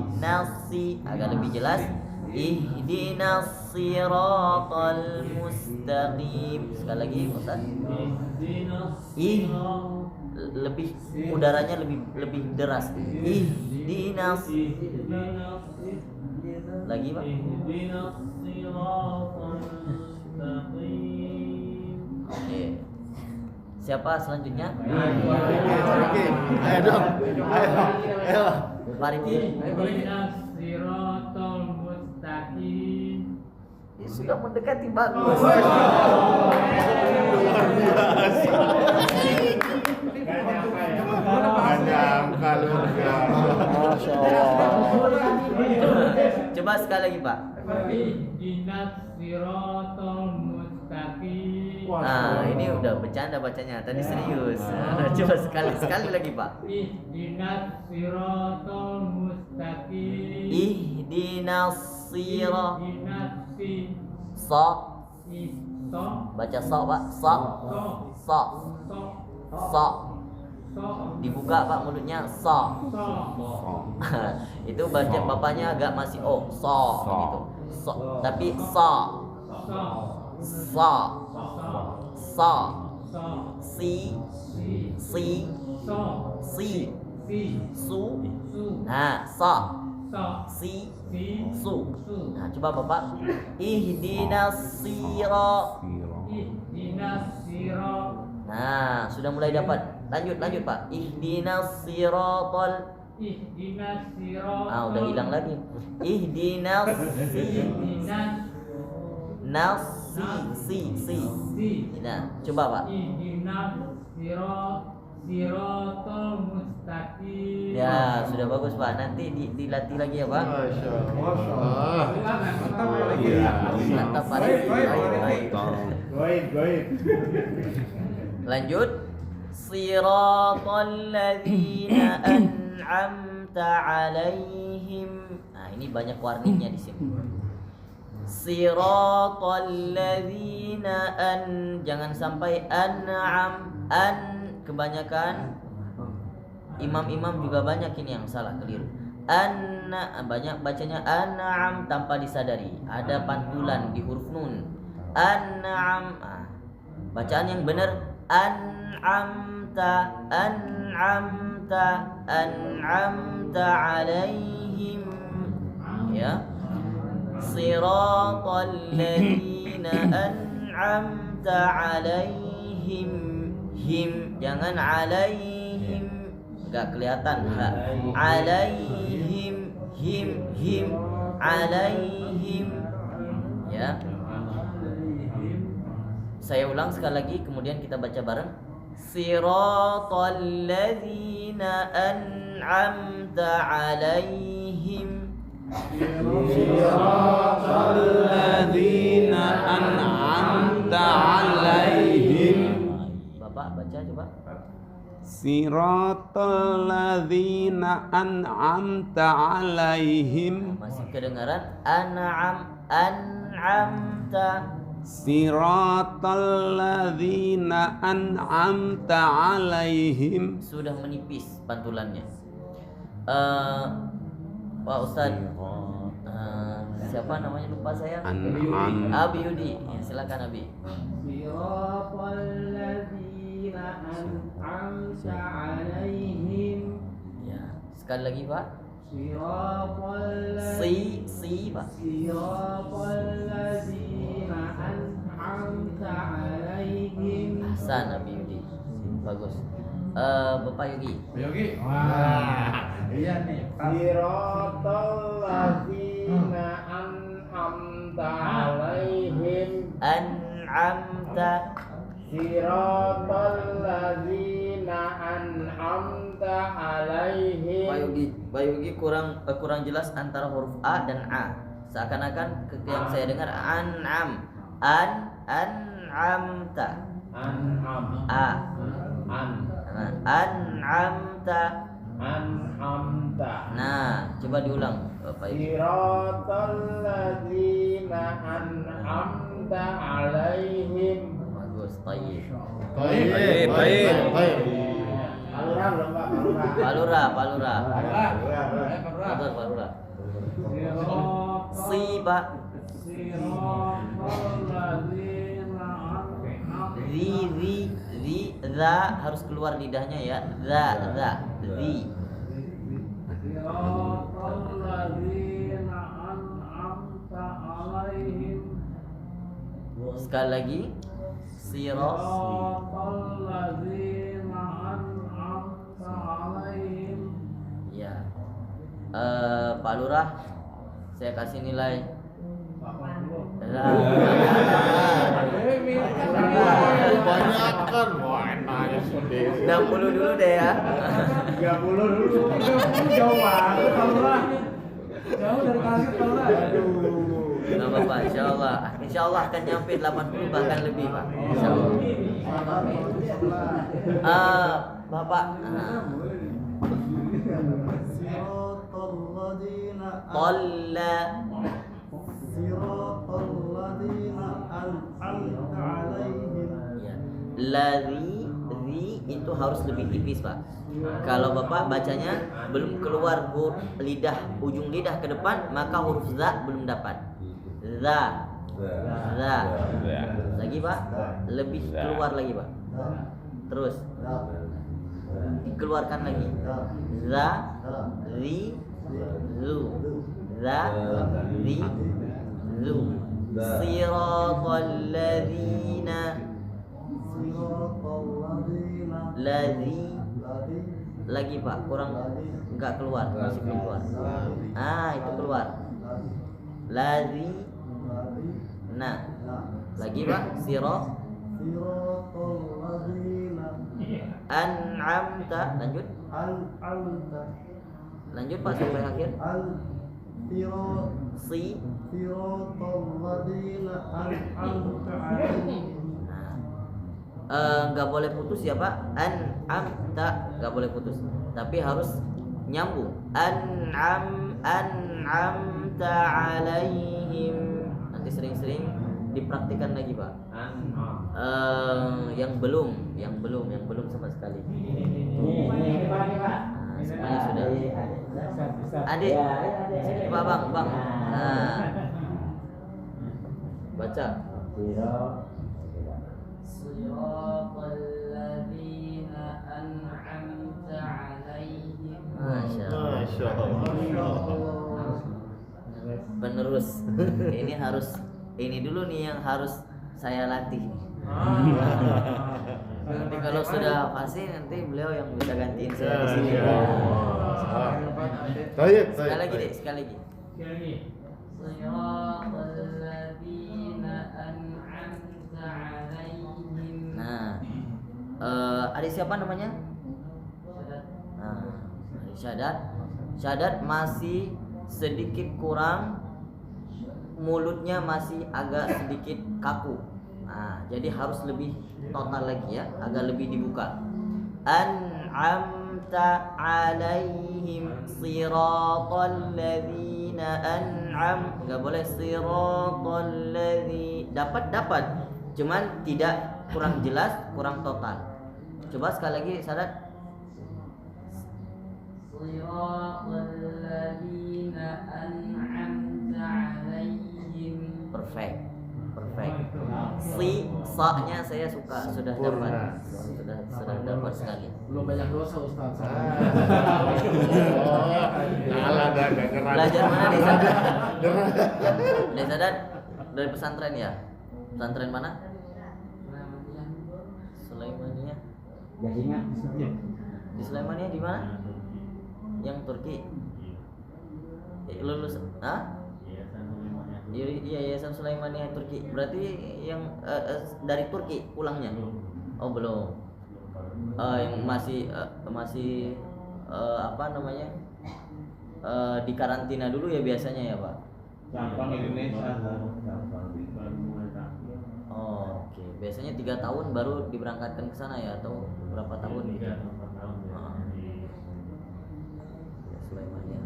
agak lebih jelas. Ihdinas siratal mustaqim. Sekali lagi Pak Ustaz. Lebih udaranya lebih deras. Ihdinas. Lagi, Pak. Ihdinas siratal mustaqim. Oke. Siapa selanjutnya? Ayo dong. Ayo. Pak Riki. Ihdinas siratal mustaqim. Sudah mendekati bagus. Menyangka luar biasa. Masya Allah. Coba sekali lagi, Pak. Ihdinas siratal mustaqim. Nah, ini udah bercanda bacanya. Tadi serius. Coba sekali lagi, Pak. Ihdinas siratal mustaqim. Ihdinas siratal. Ihdinas So. so Baca so, Pak. So. So. So. Dibuka, Pak, mulutnya. So. Itu baca bapaknya agak masih so gitu. So, tapi so. So. So. Si. Su. Nah, so. Si. Su. Nah, coba Bapak. Ihdinas sira. Nah, sudah mulai dapat. Lanjut Pak. Ihdinas siratal. Ihdinas siratal. Udah hilang lagi. Ihdinas si. Nah, coba Pak. Ihdinas siratal mustaqim. Ya, sudah bagus Pak. Nanti dilatih lagi ya Pak. Masya Allah. Mantap Pak. Baik. Goib. Lanjut. Siratal ladzina an'amta 'alaihim. Nah, ini banyak warningnya di sini. Siratal ladzina jangan sampai an'am kebanyakan imam-imam juga banyak ini yang salah, keliru. Banyak bacanya an'am tanpa disadari. Ada pantulan di huruf nun. An'am. Bacaan yang benar an'amta 'alaihim. Ya. Siratal ladzina an'amta 'alaihim. Him, jangan 'alaihim. Enggak kelihatan ha. 'Alaihim, him 'alaihim. Ya. Saya ulang sekali lagi, kemudian kita baca bareng. Siratal ladzina an'amta 'alaihim. Siratal ladzina an'amta 'alaihim. Bapak baca coba. Siratal ladzina an'amta 'alaihim. Masih kedengaran an'amta. Siratal ladzina an'amta 'alaihim. Sudah menipis pantulannya. Pak Ustaz, siapa namanya lupa saya? An'am. Abi Yudi. Ya, silakan Abi. Siratal ladzina an'amta 'alaihim. Ya, sekali lagi Pak. Siratal Si Pak. Siratal ladzina an'amta 'alaihim. Hasan Abi Yudi. Bagus. Bapak Yogi. Wah, iya nih. Siratal ladzina an'amta 'alaihim. An'amta. Siratal ladzina an'amta 'alaihim. Pak Yogi kurang jelas antara huruf A dan A. Seakan-akan yang saya dengar an'am. An'amta. An'am. A. An'amta. Nah, coba diulang Bapak Yogi. Siratal ladzina an'amta 'alaihim. Bagus, tayyib. Baik. Palura belum Pak? Palura. Betul, Palura. Si Pak. Siratal ladzina an'amta. Za harus keluar lidahnya ya. Za. Zi. Siratal ladzina an'amta 'alaihim. Sekali lagi. Siratal ladzina an'amta 'alaihim. Ya. Pak Lurah, saya kasih nilai. Kebanyakan. Wah, enaknya sendiri. 60 dulu deh ya. 30 dulu. Jauh banget Palura. Jauh dari kasih Palura. Nggak apa-apa, insya Allah akan nyampe 80 bahkan lebih Pak. Insya Allah. Bapak. Tolla. Ya. Ladzi itu harus lebih tipis Pak. Kalau Bapak bacanya belum keluar lidah, ujung lidah ke depan, maka huruf za belum dapat. Za. Lagi Pak, lebih keluar lagi Pak. Terus dikeluarkan lagi. Za, ri, zu. Za, ri, zu. Siratal ladzina Ladzi. Lagi Pak, kurang enggak keluar, masih belum keluar. Itu keluar. Ladzi. Nah, lagi Pak, an'amta. Lanjut Pak sampai akhir. Nggak boleh putus ya Pak. An'amta nggak boleh putus, tapi harus nyambung. An'amta alaihim. Nanti sering-sering dipraktikkan lagi Pak. Yang belum sama sekali. Semuanya sudah. Adik, sini Pak Bang. Baca. Masya Allah. Penerus. Ini dulu nih yang harus saya latih. Nanti kalau sudah fasih, nanti beliau yang bisa gantiin saya di sini. Sekali lagi. Nah, adik siapa namanya? Adik Syadat masih sedikit kurang, mulutnya masih agak sedikit kaku. Jadi harus lebih total lagi ya, agak lebih dibuka. An'amta alaihim siratal ladzina enggak boleh siratal ladzi. Dapat, cuman tidak, kurang jelas, kurang total. Coba sekali lagi Sadat. Siratal ladzina an'amta alaihim. Perfect. Sa-nya saya suka, sudah dapat sekali. Belum banyak dosa Ustaz. Belajar mana nih Sadat? Nih Sadat, dari pesantren ya? Pesantren mana? Sulaimaniyah. Jadinya Di Sulaimaniyah di mana? Yang Turki. Lulus? Iya, Yayasan Sulaimaniyah Turki. Berarti yang dari Turki pulangnya? Oh belum. Yang masih apa namanya? Di karantina dulu ya biasanya ya Pak. Cabang Indonesia. Oh, oke. Biasanya 3 tahun baru diberangkatkan ke sana ya, atau berapa tahun gitu? Sulaimaniyah.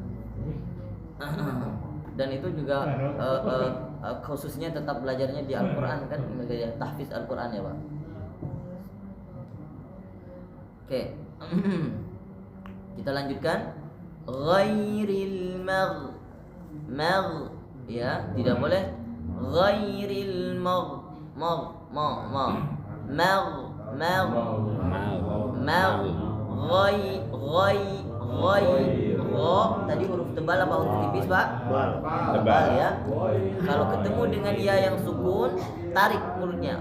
Dan itu juga khususnya tetap belajarnya di Al-Quran kan, tahfiz Al-Quran ya Pak. Oke. Kita lanjutkan. Ghairil ya, tidak boleh ghairil tadi huruf tebal apa huruf tipis Pak? Tebal ya. Kalau ketemu dengan ya yang sukun, tarik mulutnya.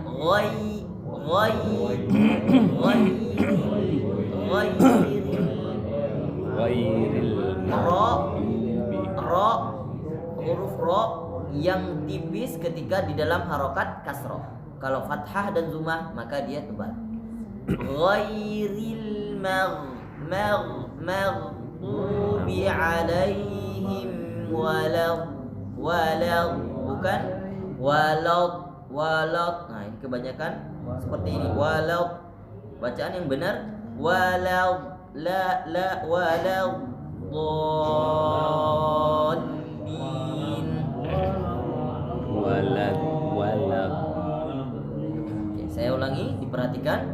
Huruf ro yang tipis ketika di dalam harokat kasroh. Kalau fathah dan zumah maka dia tebal. Ghairil maghdubi alaihim walad, bukan walad. Nah, ini kebanyakan seperti ini. Walad. Bacaan yang benar walad, la walad. Walad. Oke, saya ulangi, diperhatikan.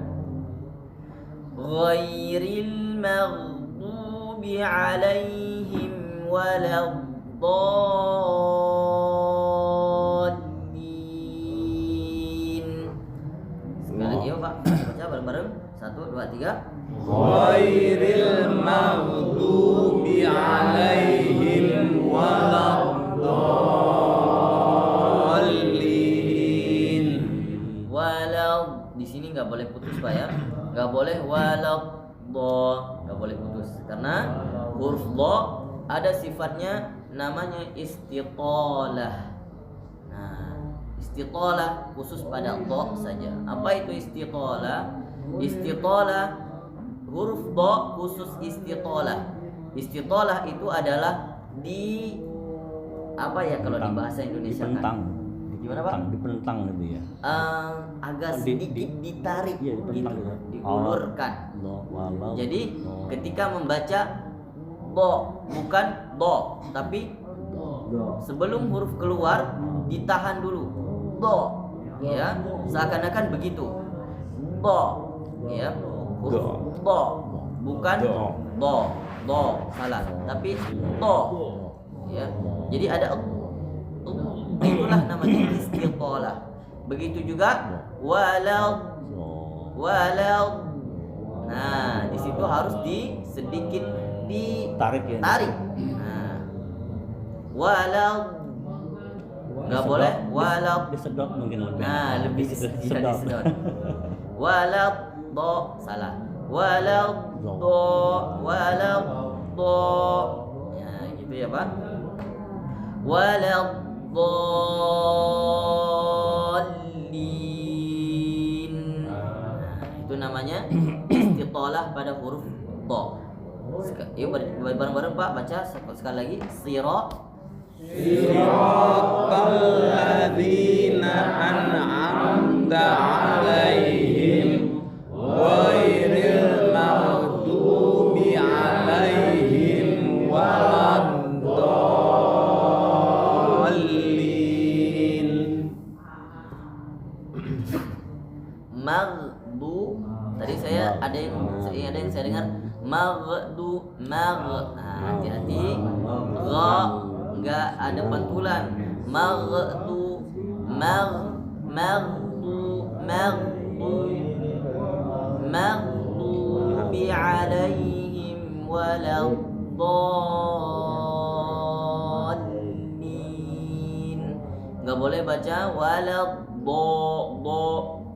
Ghairil maghdubi alaihim waladdallin. Sekali lagi yuk Pak, baca bareng-bareng. 1, 2, 3. Ghairil maghdubi alaihim waladdallin. Walau di sini nggak boleh putus Pak ya. Enggak boleh walad do, enggak boleh putus. Karena huruf do ada sifatnya namanya istitalah. Nah, istitalah khusus pada do saja. Apa itu istitalah? Istitalah huruf do khusus istitalah. Istitalah itu adalah di apa ya kalau di bahasa Indonesia Dipentang. Gimana Pak? Dipentang gitu ya. Agak sedikit ditarik Iya, gitu, dipentang gitu. diulurkan. Do, walau. Jadi do. ketika membaca do bukan do, tapi sebelum huruf keluar ditahan dulu. Do, ya, seakan-akan begitu. Do, ya, huruf do, bukan do, salah, tapi do, ya. Jadi ada itulah namanya istitalah. Begitu juga walau. Nah, di situ harus sedikit Tarik ya. tarik. Nah, walau nggak boleh walau. Disedot mungkin lebih. Nah, lebih sedot. disedot. Walau do salah. Walau do. Ya, gitu ya, Pak. Walau dallin. Nah, itu namanya istitalah pada huruf do. Yuk bareng-bareng Pak baca sekali lagi Siratal ladzina an'amta 'alaihim ghairil maghdubi 'alaihim waladdallin. Maghdu tadi ada yang saya dengar maghdu. Nah, hati-hati gha enggak ada pantulan. Maghdu maghdubi alaihim waladdallin. Enggak boleh baca waladdo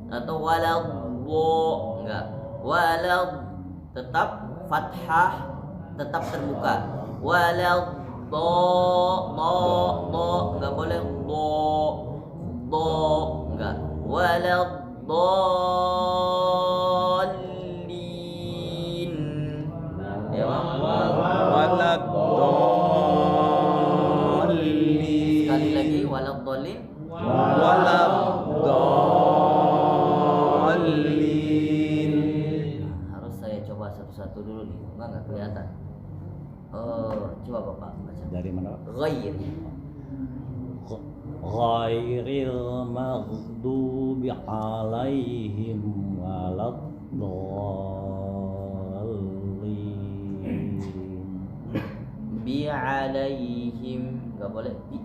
atau waladdo, enggak. Walad tetap fathah, tetap terbuka. Walad do, enggak boleh do, enggak. Walad dallin. Ya, Waladdallin. sekali lagi walad dallin. Waladdallin. Harus saya coba satu-satu dulu nih, enggak kelihatan. Coba Bapak baca. Dari mana? Ghair. Ghairil maghdubi 'alaihim waladdallin. Bi alaihim enggak boleh bi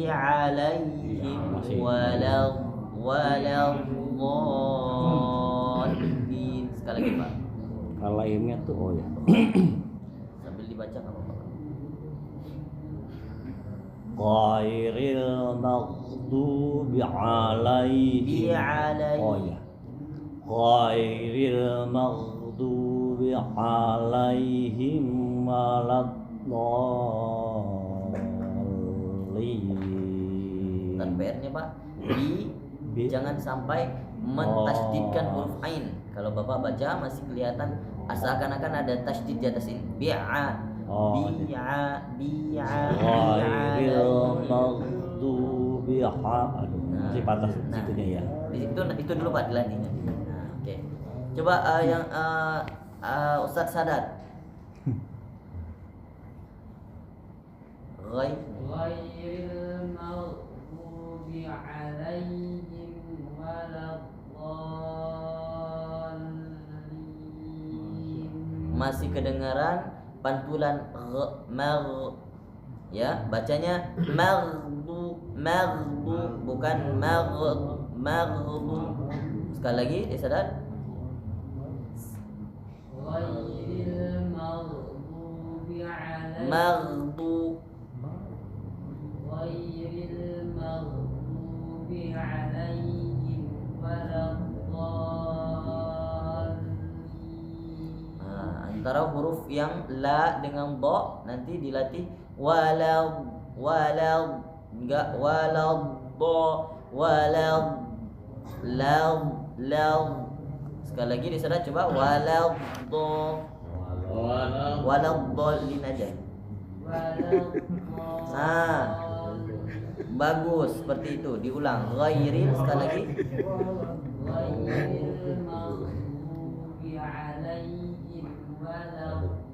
alaihim waladdallin. Sekali lagi Pak. Alaihimnya tuh oh ya. Sambil dibaca enggak apa-apa. Ghairil maghdubi 'alaihim. Oh ya. Ghairil maghdubi 'alaihim waladdallin. Dan PR-nya Pak, bi jangan sampai mentasdidkan huruf ain. Kalau Bapak baca masih kelihatan seakan-akan ada tasdid di atas ini. Bi'a. Ghairil maghdubi 'alaihim. Masih patah situnya ya. Itu dulu Pak dilatihnya. Nah, oke. Coba yang Ustadz Sadat. Ghairil maghdubi 'alaihim waladdallin. Masih kedengaran pantulan mag, ya, bacanya maghdu bukan maghdu. Sekali lagi Sadat. Ghairil maghdubi 'alaihim Maghdu. Ghairil maghdubi 'alaihim waladdallin. Sementara huruf yang la dengan do nanti dilatih walad enggak walad do walad law. Sekali lagi di sana coba walad do walad dolin aja. Nah, bagus seperti itu. Diulang. Ghairil sekali lagi. Ghairil maghdubi alaihim waladdallin.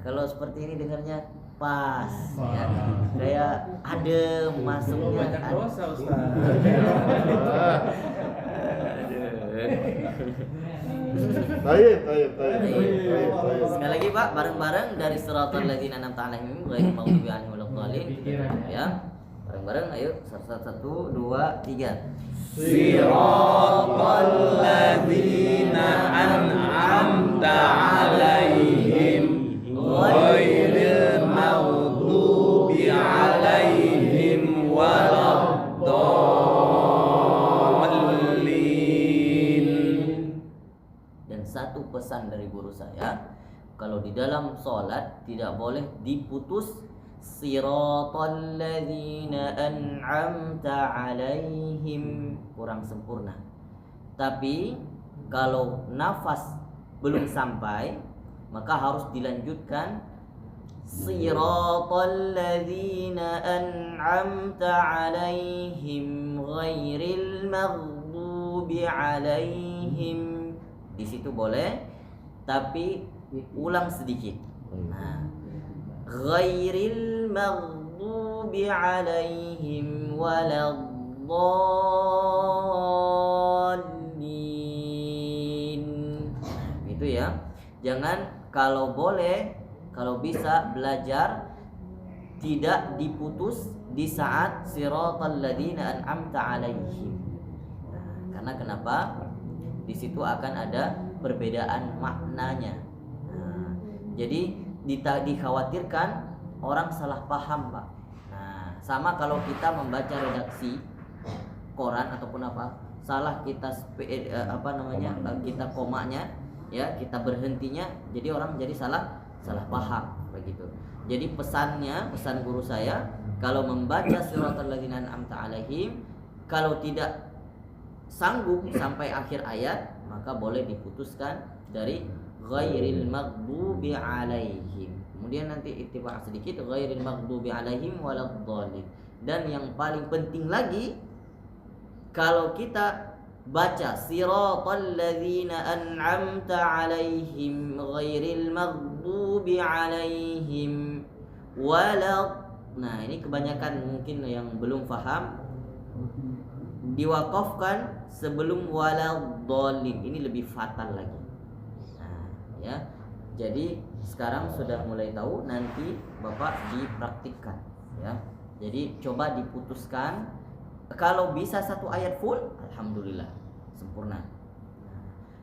Kalau seperti ini dengarnya pas ya. Kayak adem masuknya. Banyak dosa Ustaz. Baik. Sekali lagi Pak, bareng-bareng dari siratal ladzina an'amta 'alaihim ghairil maghdubi 'alaihim waladdallin. Ya. Bareng-bareng ayo 1 2 3. Siratal ladzina an'amta 'alaihim ghairil maghdubi 'alaihim waladdallin. Dan satu pesan dari guru saya, kalau di dalam sholat tidak boleh diputus siratal ladzina an'amta 'alaihim, kurang sempurna. Tapi kalau nafas belum sampai maka harus dilanjutkan siratal ladzina an'amta 'alaihim ghairil maghdubi 'alaihim. Di situ boleh, tapi ulang sedikit. Nah, ghairil maghdubi 'alaihim waladdallin. Gitu ya. Jangan, kalau boleh, kalau bisa belajar tidak diputus di saat siratal ladzina an'amta 'alaihim. Karena kenapa? Di situ akan ada perbedaan maknanya. Jadi dikhawatirkan orang salah paham, Pak. Sama kalau kita membaca redaksi koran ataupun apa, salah kita kita komanya, ya, kita berhentinya, jadi orang jadi salah paham begitu. Jadi pesan guru saya, kalau membaca siratal ladzina an'amta 'alaihim, kalau tidak sanggup sampai akhir ayat, maka boleh diputuskan dari ghairil maghdubi 'alaihim. Kemudian nanti ittiba' sedikit ghairil maghdubi 'alaihim waladdallin. Dan yang paling penting lagi, kalau kita baca siratal ladzina an'amta 'alaihim ghairil maghdubi 'alaihim nah ini kebanyakan mungkin yang belum paham, diwakafkan sebelum waladdallin, ini lebih fatal lagi. Nah, ya. Jadi sekarang sudah mulai tahu, nanti Bapak dipraktikkan, ya. Jadi coba diputuskan. Kalau bisa satu ayat full, alhamdulillah, sempurna.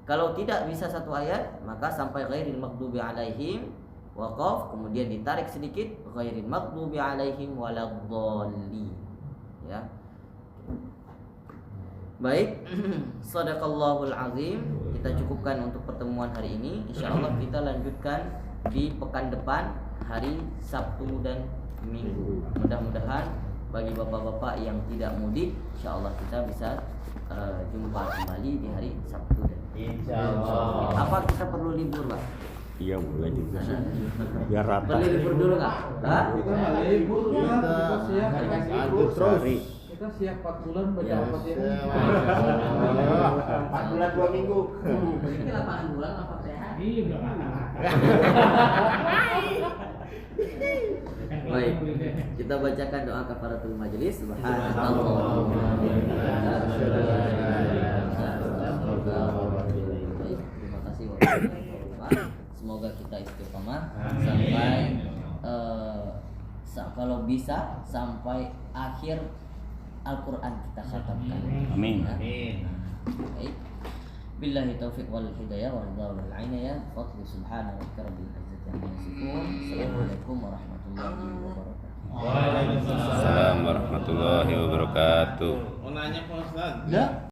Kalau tidak bisa satu ayat, maka sampai ghairil maghdubi 'alaihim waqaf, kemudian ditarik sedikit ghairil maghdubi 'alaihim waladdallin, ya. Baik, sadaqallahul azim. Kita cukupkan untuk pertemuan hari ini. Insyaallah kita lanjutkan di pekan depan, hari Sabtu dan Minggu. Mudah-mudahan bagi bapak-bapak yang tidak mudik, insyaallah kita bisa jumpa kembali di hari Sabtu dan Insyaallah. Apa kita perlu libur, Pak? Iya, boleh juga sih. Biar rata. Perlu libur dulu nggak? Hah? Kita nggak libur, kita siap Agus terus. Kita siap 4 bulan baca Ya. Al-Fatihah. 4 bulan 2 minggu. Ini 8 bulan apa sehat? Baik, kita bacakan doa kafaratul majelis. Subhanallah. Terima kasih Bapak. Semoga kita istiqomah sampai kalau bisa sampai akhir Al-Quran kita khatamkan. Amin. Baik. Billahi taufiq wal hidayah wal ridha wal inayah. Fadli subhana rabbika rabbil izzati amma yasifun. Assalamualaikum warahmatullahi wabarakatuh. Waalaikumsalam warahmatullahi wabarakatuh. Mau nanya Pak Ustaz? Ya.